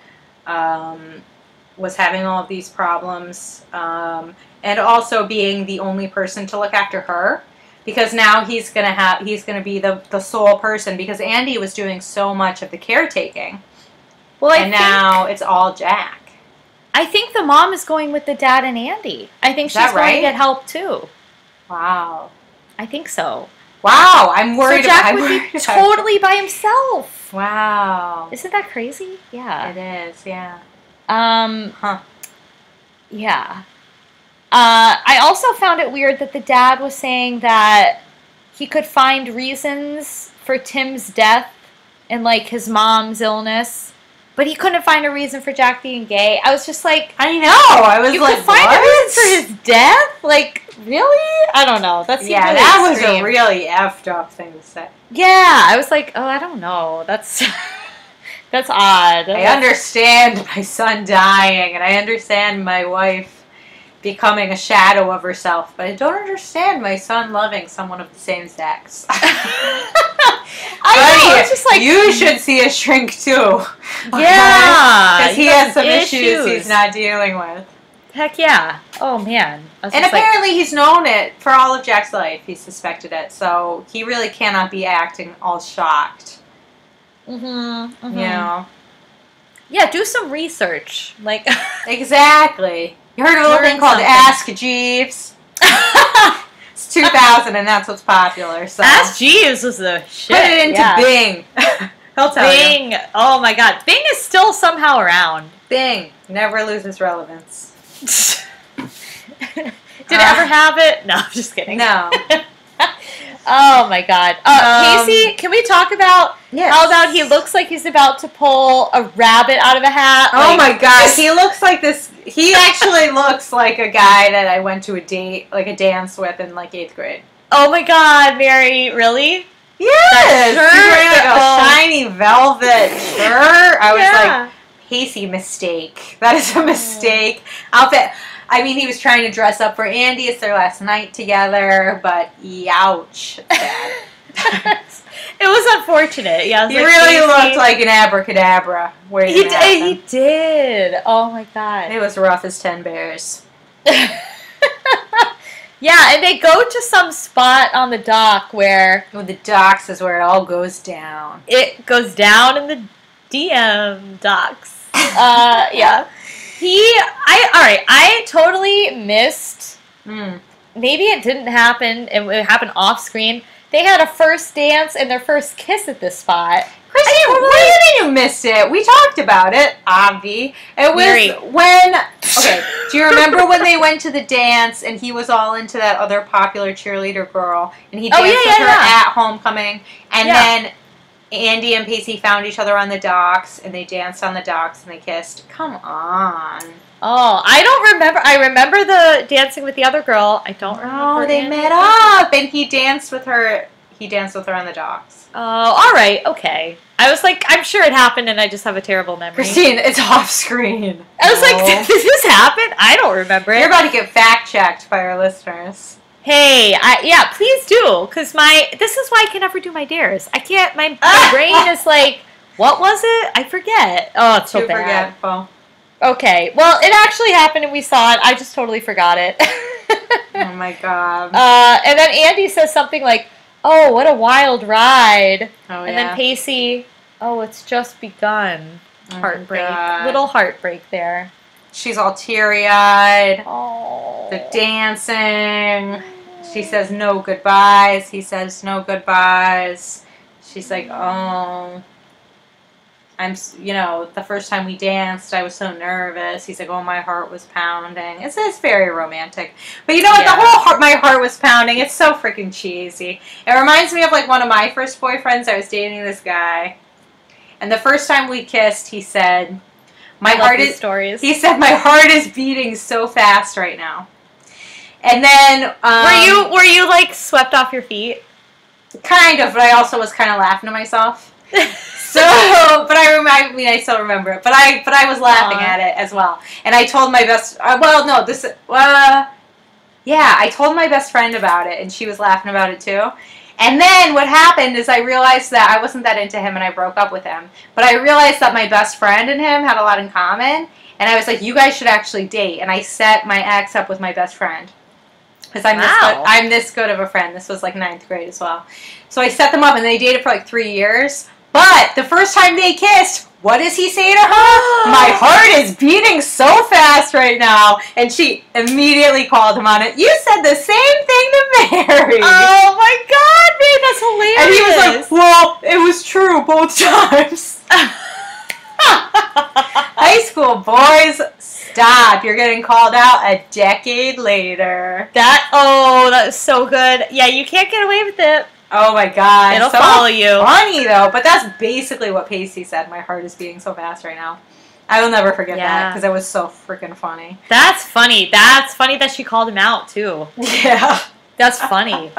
was having all of these problems, and also being the only person to look after her. Because now he's gonna be the sole person, because Andie was doing so much of the caretaking. Well, now it's all Jack. I think the mom is going with the dad and Andie. I think she's going to get help too. Wow. I think so. Wow, I'm worried. So Jack would be totally by himself. Wow. Isn't that crazy? Yeah. It is. Yeah. Yeah. I also found it weird that the dad was saying that he could find reasons for Tim's death and, like, his mom's illness, but he couldn't find a reason for Jack being gay. I was just like, I know. I was you like, could find a reason for his death? Like, really? I don't know. That seemed really that extreme. Was a really effed up thing to say. Yeah, I was like, oh, I don't know. That's odd. I understand my son dying, and I understand my wife becoming a shadow of herself, but I don't understand my son loving someone of the same sex. I know, it's just like, you should see a shrink too. Yeah. Because he has some issues he's not dealing with. Heck yeah. Oh, man. And apparently he's known it for all of Jack's life. He suspected it, so he really cannot be acting all shocked. Yeah, do some research. Like, exactly. You heard of a little thing called Ask Jeeves? It's 2000, and that's what's popular. So Ask Jeeves was the shit. Put it into Bing. He'll tell you. Bing. Oh my god. Bing is still somehow around. Bing never loses relevance. Did it ever have it? No, I'm just kidding. No. Oh my god. Pacey, can we talk about how about he looks like he's about to pull a rabbit out of a hat? Oh my god, he looks like this. He actually looks like a guy that I went to a dance with in like 8th grade. Oh my god, Mary, really? Yes! He's wearing like a shiny velvet shirt. I was like, Pacey mistake. That is a mistake. Outfit. I mean, he was trying to dress up for Andie. It's their last night together, but ouch. It was unfortunate. Yeah, He really looked like an abracadabra. He did. Oh my god. It was rough as 10 bears. Yeah, and they go to some spot on the dock where... Well, the docks is where it all goes down. It goes down in the DM docks. Yeah. I totally missed... Maybe it didn't happen, it happened off screen. They had a first dance and their first kiss at this spot. Christine, what do you mean you missed it? We talked about it, Andie. It was when... Okay, do you remember when they went to the dance and he was all into that other popular cheerleader girl and he danced with her at homecoming and then Andie and Pacey found each other on the docks and they danced on the docks and they kissed? Come on. Oh, I don't remember. I remember the dancing with the other girl. I don't remember. Oh, they met up and he danced with her. He danced with her on the docks. Oh, all right, okay. I was like, I'm sure it happened, and I just have a terrible memory. Christine, it's off screen. I was like, did this happen? I don't remember it. You're about to get fact checked by our listeners. Hey, yeah, please do, because this is why I can never do my dares. I can't. My brain is like, what was it? I forget. Oh, it's so bad. Forgetful. Okay, well, it actually happened, and we saw it. I just totally forgot it. Oh my god. And then Andie says something like, "Oh, what a wild ride!" Oh, and then Pacey, "Oh, it's just begun." Heartbreak, little heartbreak there. She's all teary-eyed. Oh, the dancing. She says no goodbyes. He says no goodbyes. She's like, "Oh, the first time we danced, I was so nervous." He's like, "Oh, my heart was pounding." It's very romantic. But you know what? The whole my heart was pounding. It's so freaking cheesy. It reminds me of like one of my first boyfriends. I was dating this guy. And the first time we kissed, he said, "My heart is..." Stories. He said, "My heart is beating so fast right now." And then... were you like swept off your feet? Kind of, but I also was kind of laughing to myself. So, but I still remember it. But I was laughing at it as well. And I told my I told my best friend about it, and she was laughing about it too. And then what happened is I realized that I wasn't that into him, and I broke up with him. But I realized that my best friend and him had a lot in common, and I was like, you guys should actually date. And I set my ex up with my best friend. Because I'm this good of a friend. This was like 9th grade as well. So I set them up, and they dated for like 3 years. But the first time they kissed, what does he say to her? "My heart is beating so fast right now." And she immediately called him on it. "You said the same thing to Mary." Oh my god, babe, that's hilarious. And he was like, "Well, it was true both times." High school boys, stop. You're getting called out a decade later. That is so good. Yeah, you can't get away with it. Oh my god. It'll follow you. Funny though, but that's basically what Pacey said. "My heart is beating so fast right now." I will never forget that because it was so freaking funny. That's funny. That's funny that she called him out too. Yeah. That's funny.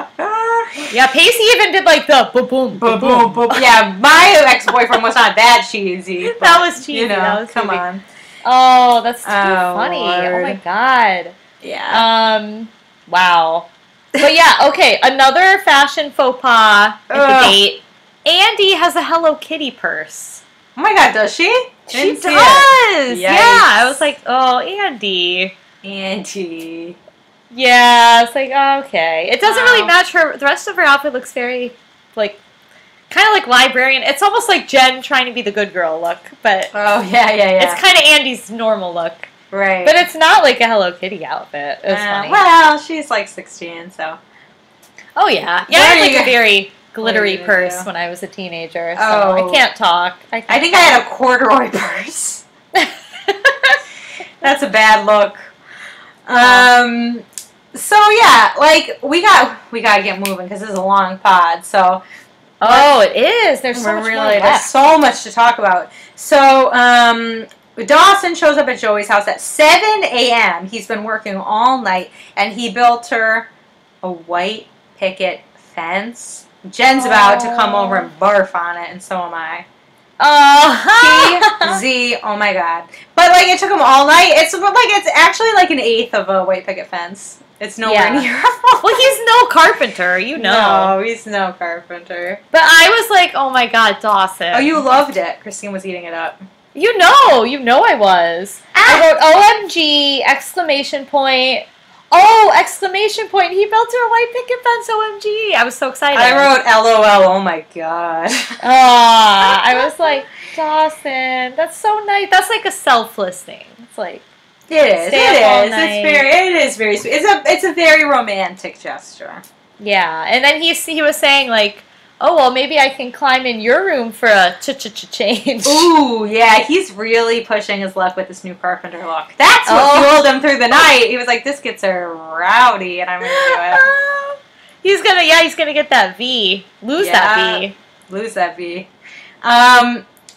Yeah, Pacey even did like the boom, boom, boom, boom. Yeah, my ex-boyfriend was not that cheesy. But, that was cheesy. That was come on. Oh, that's too funny. Lord. Oh my god. Yeah. Wow. But yeah, okay, another fashion faux pas at the date. Andie has a Hello Kitty purse. Oh my god, does she? She does! Yeah, I was like, oh, Andie. Andie. Yeah, it's like, okay. It doesn't really match her. The rest of her outfit looks very, like, kind of like librarian. It's almost like Jen trying to be the good girl look, but... Oh, yeah. It's kind of Andie's normal look. Right. But it's not like a Hello Kitty outfit. It was funny. Well, she's like 16, so. Oh, yeah. Yeah, I had like a very glittery purse when I was a teenager, so I can't talk. I think I had a corduroy purse. That's a bad look. So, yeah, like, we gotta get moving because this is a long pod, so. Oh, it is. There's so much more left. There's so much to talk about. So, Dawson shows up at Joey's house at 7 a.m. He's been working all night, and he built her a white picket fence. Jen's about to come over and barf on it, and so am I. Oh. PZ, oh my god. But, like, it took him all night. It's actually like an eighth of a white picket fence. It's nowhere near. Well, he's no carpenter, you know. No, he's no carpenter. But I was like, oh my god, Dawson. Oh, you loved it. Christine was eating it up. You know I was. I wrote OMG, exclamation point. Oh, exclamation point. He built her a white picket fence, OMG. I was so excited. I wrote LOL, oh my god. I was like, Dawson, that's so nice. That's like a selfless thing. It's like, it is. It is very sweet. It's a very romantic gesture. Yeah, and then he was saying like, oh well, maybe I can climb in your room for a change. Ooh, yeah, he's really pushing his luck with this new carpenter look. That's what fueled him through the night. He was like, this gets her rowdy, and I'm gonna do it. He's gonna get that V. Lose that V.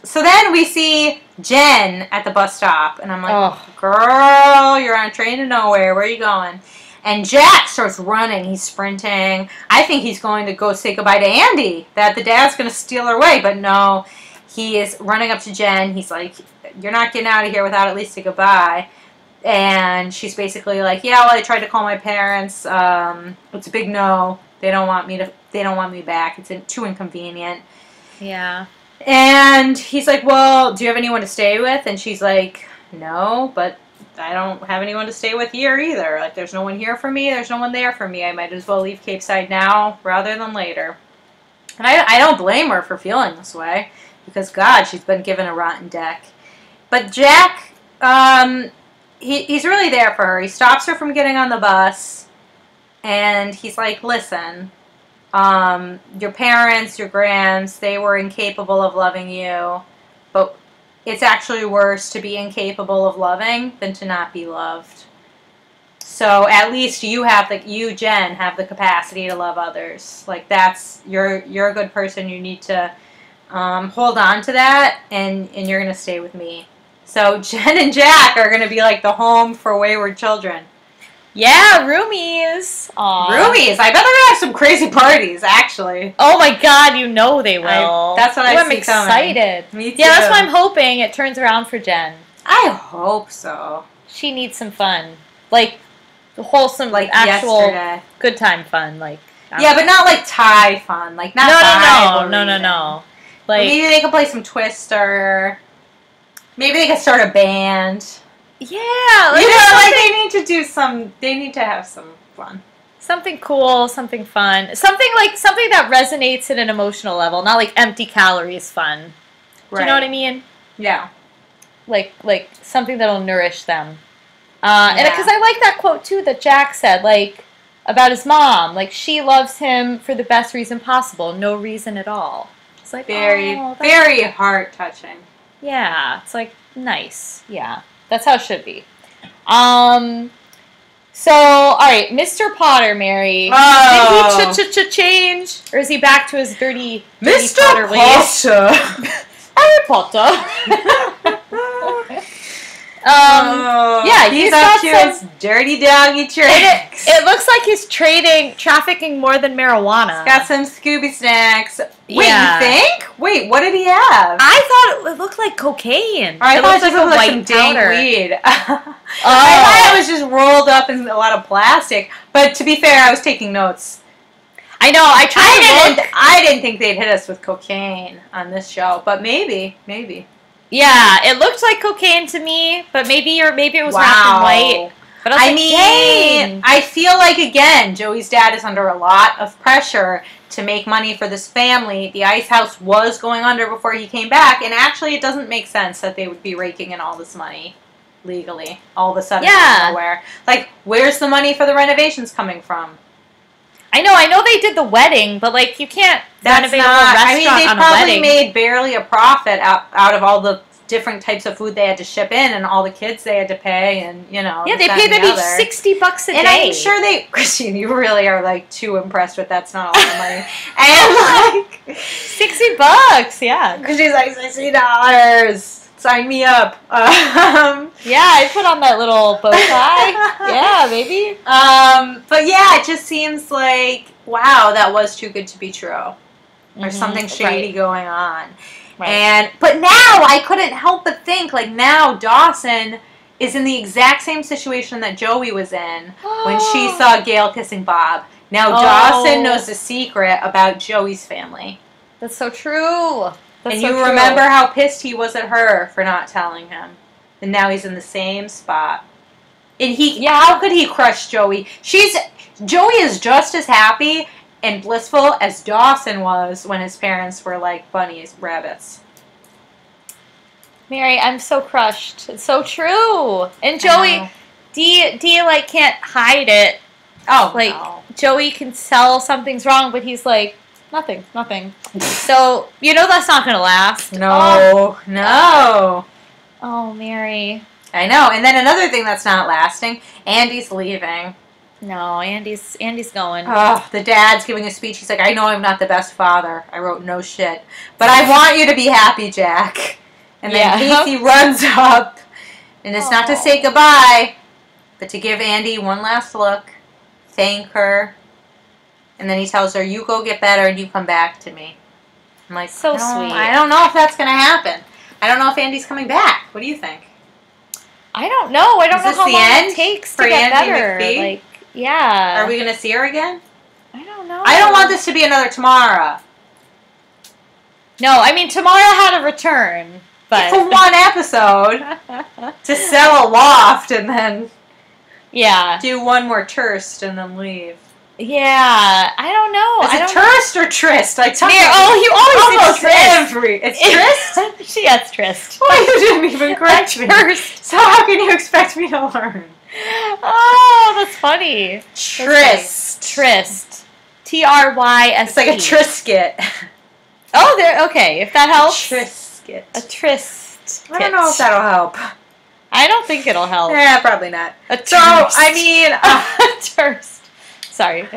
So then we see Jen at the bus stop, and I'm like, girl, you're on a train to nowhere. Where are you going? And Jack starts running. He's sprinting. I think he's going to go say goodbye to Andie, that the dad's going to steal her away. But no, he is running up to Jen. He's like, you're not getting out of here without at least a goodbye. And she's basically like, yeah, well, I tried to call my parents. It's a big no. They don't want me back. It's too inconvenient. Yeah. And he's like, well, do you have anyone to stay with? And she's like, no, but I don't have anyone to stay with here either. Like, there's no one here for me. There's no one there for me. I might as well leave Cape Side now rather than later. And I don't blame her for feeling this way because, God, she's been given a rotten deck. But Jack, he's really there for her. He stops her from getting on the bus, and he's like, listen, your parents, your grands, they were incapable of loving you, but it's actually worse to be incapable of loving than to not be loved. So at least you, Jen, have the capacity to love others. Like, you're a good person. You need to hold on to that, and you're going to stay with me. So Jen and Jack are going to be like the home for wayward children. Yeah, roomies. Aww. Roomies. I bet they're going to have some crazy parties, actually. Oh my god, you know they will. That's what I'm excited. Me too. Yeah, that's why I'm hoping it turns around for Jen. I hope so. She needs some fun. Like, wholesome, like actual yesterday. Good time fun. Like, yeah, but not like Thai fun. Like, not No. Like, maybe they could play some Twister. Maybe they could start a band. Yeah, like they need to have some fun. Something cool, something fun. Something that resonates at an emotional level, not like empty calories fun. Do you know what I mean? Yeah. Like something that'll nourish them. And because I like that quote too that Jack said, like, about his mom. Like, she loves him for the best reason possible, no reason at all. It's like very heart touching. Yeah, it's like nice. Yeah. That's how it should be. So, all right, Mr. Potter, Mary. Oh. Did he change? Or is he back to his dirty Mr. Potter ways? Harry Potter. Yeah, he's up to his dirty doggy tricks. It looks like he's trafficking more than marijuana. He's got some Scooby snacks. Wait, you think? Wait, what did he have? I thought it looked like cocaine. I thought it looked like some powder. dank weed. I thought it was just rolled up in a lot of plastic. But to be fair, I was taking notes. I know. I didn't think they'd hit us with cocaine on this show, but maybe. Yeah, it looked like cocaine to me, but maybe it was wrapped in white. But I mean, dang. I feel like, again, Joey's dad is under a lot of pressure to make money for this family. The ice house was going under before he came back, and actually it doesn't make sense that they would be raking in all this money legally all of a sudden out of nowhere. Like, where's the money for the renovations coming from? I know they did the wedding, but, like, you can't renovate a whole restaurant on a wedding. They probably made barely a profit out of all the different types of food they had to ship in and all the kids they had to pay and, you know. Yeah, they paid them each $60 a day. And I'm sure Christine, you really are, like, too impressed with that's not a lot of money. And, like, $60, yeah. Because she's like, $60. Sign me up. Yeah, I put on that little bow tie. Yeah, maybe. But yeah, it just seems like, wow, that was too good to be true. There's something shady going on. But now I couldn't help but think, like, now Dawson is in the exact same situation that Joey was in when she saw Gail kissing Bob. Now Dawson knows the secret about Joey's family. That's so true. Remember how pissed he was at her for not telling him. And now he's in the same spot. And how could he crush Joey? Joey is just as happy and blissful as Dawson was when his parents were like bunnies, rabbits. Mary, I'm so crushed. It's so true. And Joey, Dee like can't hide it. Oh, like no. Joey can tell something's wrong, but he's like, nothing. So that's not gonna last. No. Oh, Mary. I know. And then another thing that's not lasting, Andie's leaving. No, Andie's going. Oh, the dad's giving a speech. He's like, I know I'm not the best father. I wrote no shit. But I want you to be happy, Jack. And then Pacey runs up. And it's not to say goodbye, but to give Andie one last look, thank her. And then he tells her, you go get better and you come back to me. I'm like, so sweet. I don't know if that's going to happen. I don't know if Andie's coming back. What do you think? I don't know. I don't know how long it takes to get Andie better. McPhee? Like, yeah. Are we going to see her again? I don't know. I don't want this to be another Tamara. No, I mean, Tamara had a return. But for one episode to sell a loft and then do one more tourist and then leave. Yeah, I don't know. Is it tourist or tryst? I tell you. You always say tryst. It's tryst? It's tryst. Well, you didn't even correct me. So how can you expect me to learn? Oh, that's funny. Tryst. Tryst. T-R-Y-S-T. It's like a Triscuit. Oh, there. Okay, if that helps. A tryst. I don't know if that'll help. I don't think it'll help. Yeah, probably not. A tryst. So, I mean... a tryst. Sorry.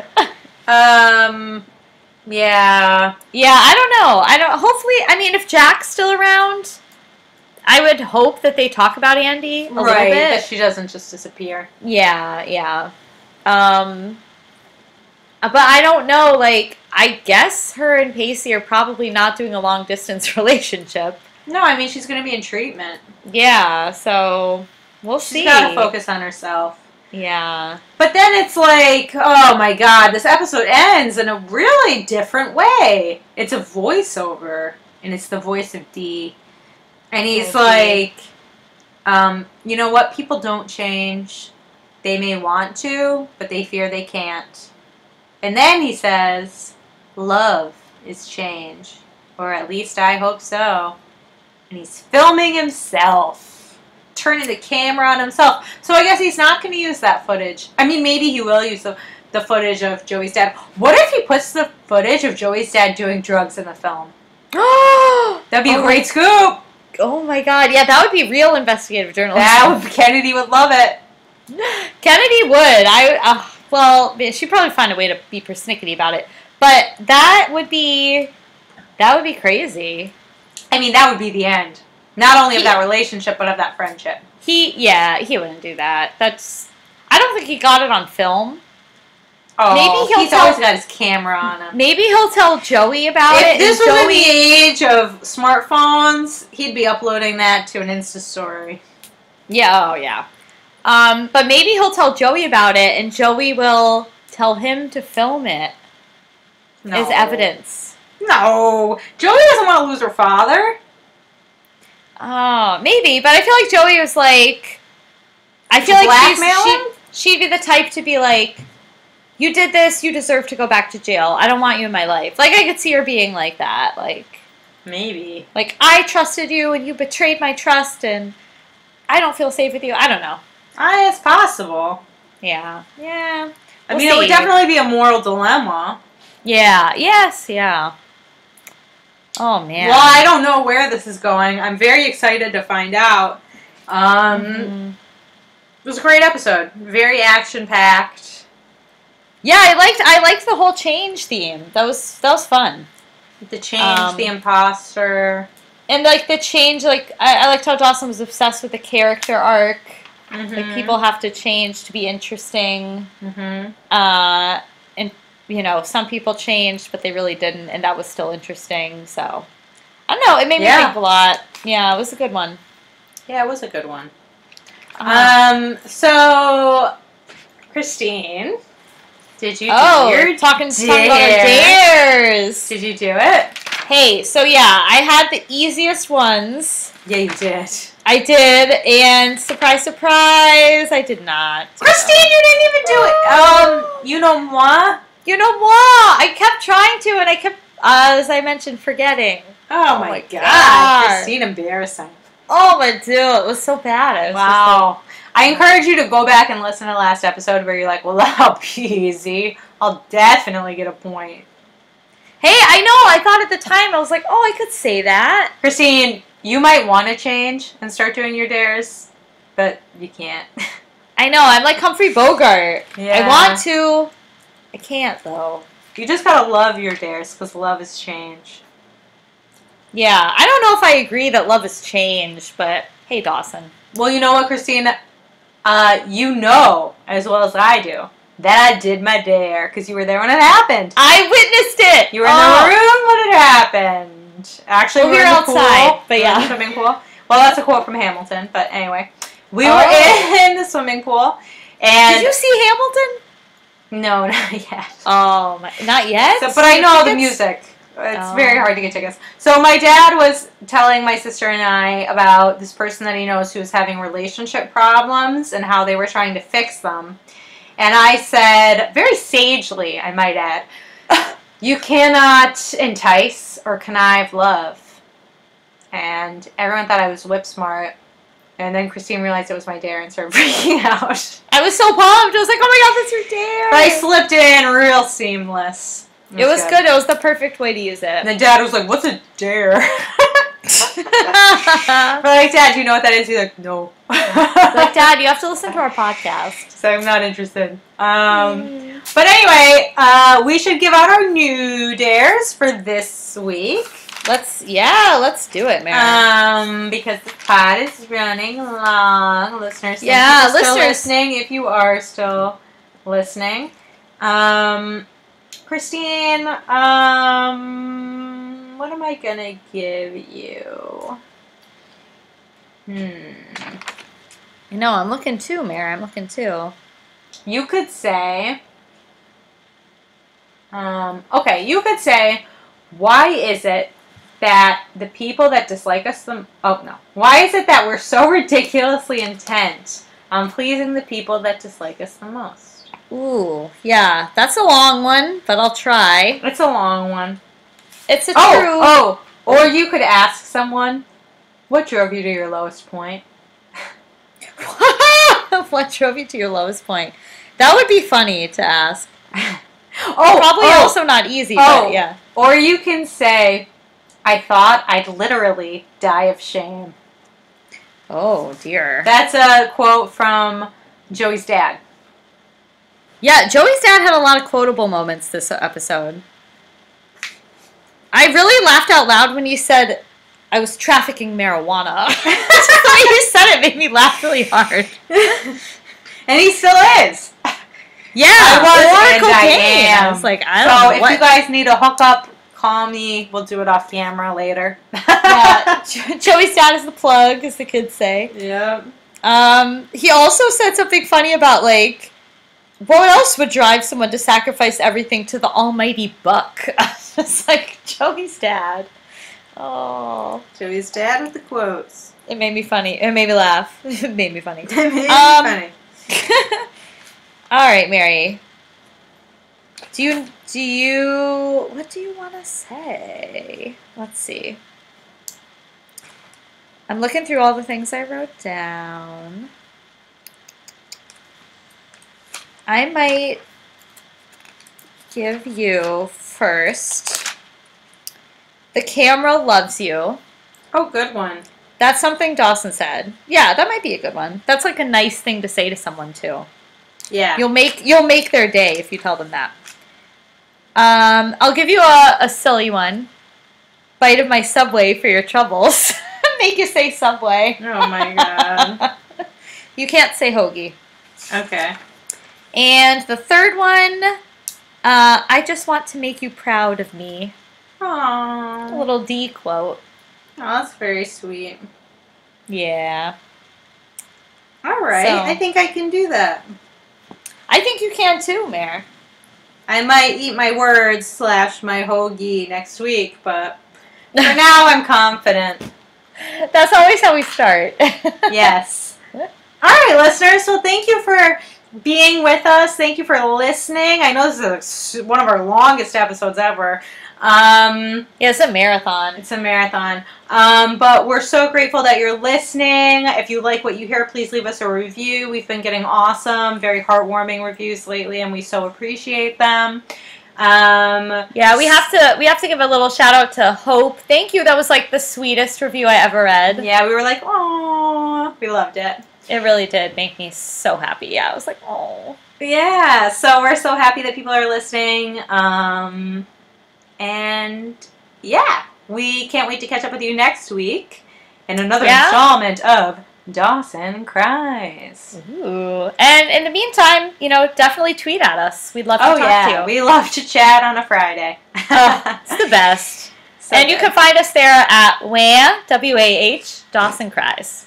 Yeah. Yeah, I don't know. Hopefully, I mean, if Jack's still around, I would hope that they talk about Andie a little bit. That she doesn't just disappear. Yeah. But I don't know, like, I guess her and Pacey are probably not doing a long-distance relationship. No, I mean, she's going to be in treatment. Yeah, so we'll see. She's got to focus on herself. Yeah. But then it's like, oh my god, this episode ends in a really different way. It's a voiceover, and it's the voice of Dee. And he's like, you know what? People don't change. They may want to, but they fear they can't. And then he says, love is change. Or at least I hope so. And he's filming himself. Turning the camera on himself. So I guess he's not going to use that footage. I mean, maybe he will use the footage of Joey's dad. What if he puts the footage of Joey's dad doing drugs in the film? That'd be a great scoop. Oh my god. Yeah, that would be real investigative journalism. Kennedy would love it. Kennedy would. Well, she'd probably find a way to be persnickety about it. But that would be crazy. I mean, that would be the end. Not only of that relationship, but of that friendship. He wouldn't do that. I don't think he got it on film. Oh, maybe he's always got his camera on him. Maybe he'll tell Joey about it. If this was in the age of smartphones, he'd be uploading that to an Insta story. Yeah, oh yeah. But maybe he'll tell Joey about it, and Joey will tell him to film it as evidence. No, Joey doesn't want to lose her father. Oh, maybe, but I feel like Joey was like, I feel like she'd be the type to be like, you did this, you deserve to go back to jail. I don't want you in my life. Like, I could see her being like that. Like, maybe. Like, I trusted you, and you betrayed my trust, and I don't feel safe with you. I don't know. It's possible. Yeah. Yeah. I mean, it would definitely be a moral dilemma. Yeah. Yes. Yeah. Oh, man. Well, I don't know where this is going. I'm very excited to find out. It was a great episode. Very action-packed. Yeah, I liked the whole change theme. That was fun. The change, the imposter. And, like, the change, like, I liked how Dawson was obsessed with the character arc. Like, people have to change to be interesting. And, you know, some people changed, but they really didn't, and that was still interesting, so. I don't know. It made me think a lot. Yeah, it was a good one. Yeah, it was a good one. So, Christine, did you do your talking about our dares. Did you do it? Hey, so yeah, I had the easiest ones. Yeah, you did. I did, and surprise, surprise, I did not. Christine, you didn't even do it. You know moi? You know what? I kept trying to, and I kept, as I mentioned, forgetting. Oh my God. Christine, embarrassing. Oh my dude, it was so bad. Wow. I encourage you to go back and listen to the last episode where you're like, well, that'll be easy. I'll definitely get a point. Hey, I know. I thought at the time, I was like, oh, I could say that. Christine, you might want to change and start doing your dares, but you can't. I know. I'm like Humphrey Bogart. Yeah. I want to. I can't, though. You just gotta love your dares, because love is change. Yeah. I don't know if I agree that love has changed, but hey, Dawson. Well, you know what, Christine? You know, as well as I do, that I did my dare, because you were there when it happened. I witnessed it! You were in the room when it happened. Actually, we were in the outside, pool. but yeah. The swimming pool. Well, that's a quote from Hamilton, but anyway. We were in the swimming pool, and... Did you see Hamilton? No, not yet. Oh, not yet? So, but I know the music. It's very hard to get tickets. So my dad was telling my sister and I about this person that he knows who was having relationship problems and how they were trying to fix them. And I said, very sagely, I might add, you cannot entice or connive love. And everyone thought I was whip smart. And then Christine realized it was my dare and started freaking out. I was so pumped. I was like, oh my God, that's your dare. But I slipped it in real seamless. It was good. It was the perfect way to use it. And then Dad was like, what's a dare? We're like, Dad, do you know what that is? He's like, no. Like, Dad, you have to listen to our podcast. So I'm not interested. But anyway, we should give out our new dares for this week. Let's do it, Mary. Because the pod is running long. Listeners, yeah, listeners, still listening. If you are still listening, Christine, what am I gonna give you? I know, I'm looking too, Mary. I'm looking too. You could say, okay, you could say, why is it that the people that dislike us why is it that we're so ridiculously intent on pleasing the people that dislike us the most? Yeah, that's a long one, but I'll try. It's a long one. It's a true... Or you could ask someone, what drove you to your lowest point? What drove you to your lowest point? That would be funny to ask. Probably also not easy, but yeah. Or you can say, I thought I'd literally die of shame. Oh, dear. That's a quote from Joey's dad. Yeah, Joey's dad had a lot of quotable moments this episode. I really laughed out loud when you said I was trafficking marijuana. Just the way you said it made me laugh really hard. And he still is. Yeah, I was, or cocaine. I was like, I don't know. So if you guys need a hookup, call me. We'll do it off camera later. Yeah, Joey's dad is the plug, as the kids say. Yeah. He also said something funny about, like, what else would drive someone to sacrifice everything to the almighty buck? It's like, Joey's dad. Oh. Joey's dad with the quotes. It made me funny. It made me laugh. It made me funny. It made me funny. All right, Mary. What do you want to say? Let's see. I'm looking through all the things I wrote down. I might give you first. The camera loves you. Oh, good one. That's something Dawson said. Yeah, that might be a good one. That's like a nice thing to say to someone too. Yeah. You'll make their day if you tell them that. I'll give you a silly one. Bite of my Subway for your troubles. Make you say Subway. Oh my God. You can't say hoagie. Okay. And the third one, I just want to make you proud of me. Aww. A little D quote. Oh, that's very sweet. Yeah. All right. So. I think I can do that. I think you can too, Mare. I might eat my words / my hoagie next week, but for now I'm confident. That's always how we start. Yes. All right, listeners. So thank you for being with us. Thank you for listening. I know this is one of our longest episodes ever. Yeah, it's a marathon. It's a marathon. But we're so grateful that you're listening. If you like what you hear, please leave us a review. We've been getting awesome, very heartwarming reviews lately, and we so appreciate them. Yeah, we have to give a little shout out to Hope. Thank you. That was like the sweetest review I ever read. Yeah, we were like, oh, we loved it. It really did make me so happy. Yeah, I was like, oh. Yeah, so we're so happy that people are listening. And yeah, we can't wait to catch up with you next week in another installment of Dawson Cries. Ooh. And in the meantime, definitely tweet at us. We'd love to talk to you. We love to chat on a Friday. It's the best. So and good. You can find us there at WAH, W-A-H, Dawson Cries.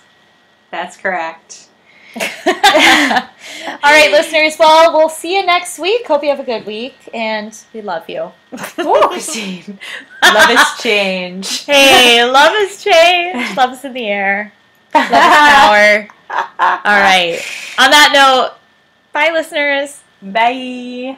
That's correct. All right, listeners. Well, we'll see you next week. Hope you have a good week, and we love you. Ooh, Christine. Love is change. Hey, love is change. Love is in the air. Love is power. All right. On that note, bye, listeners. Bye.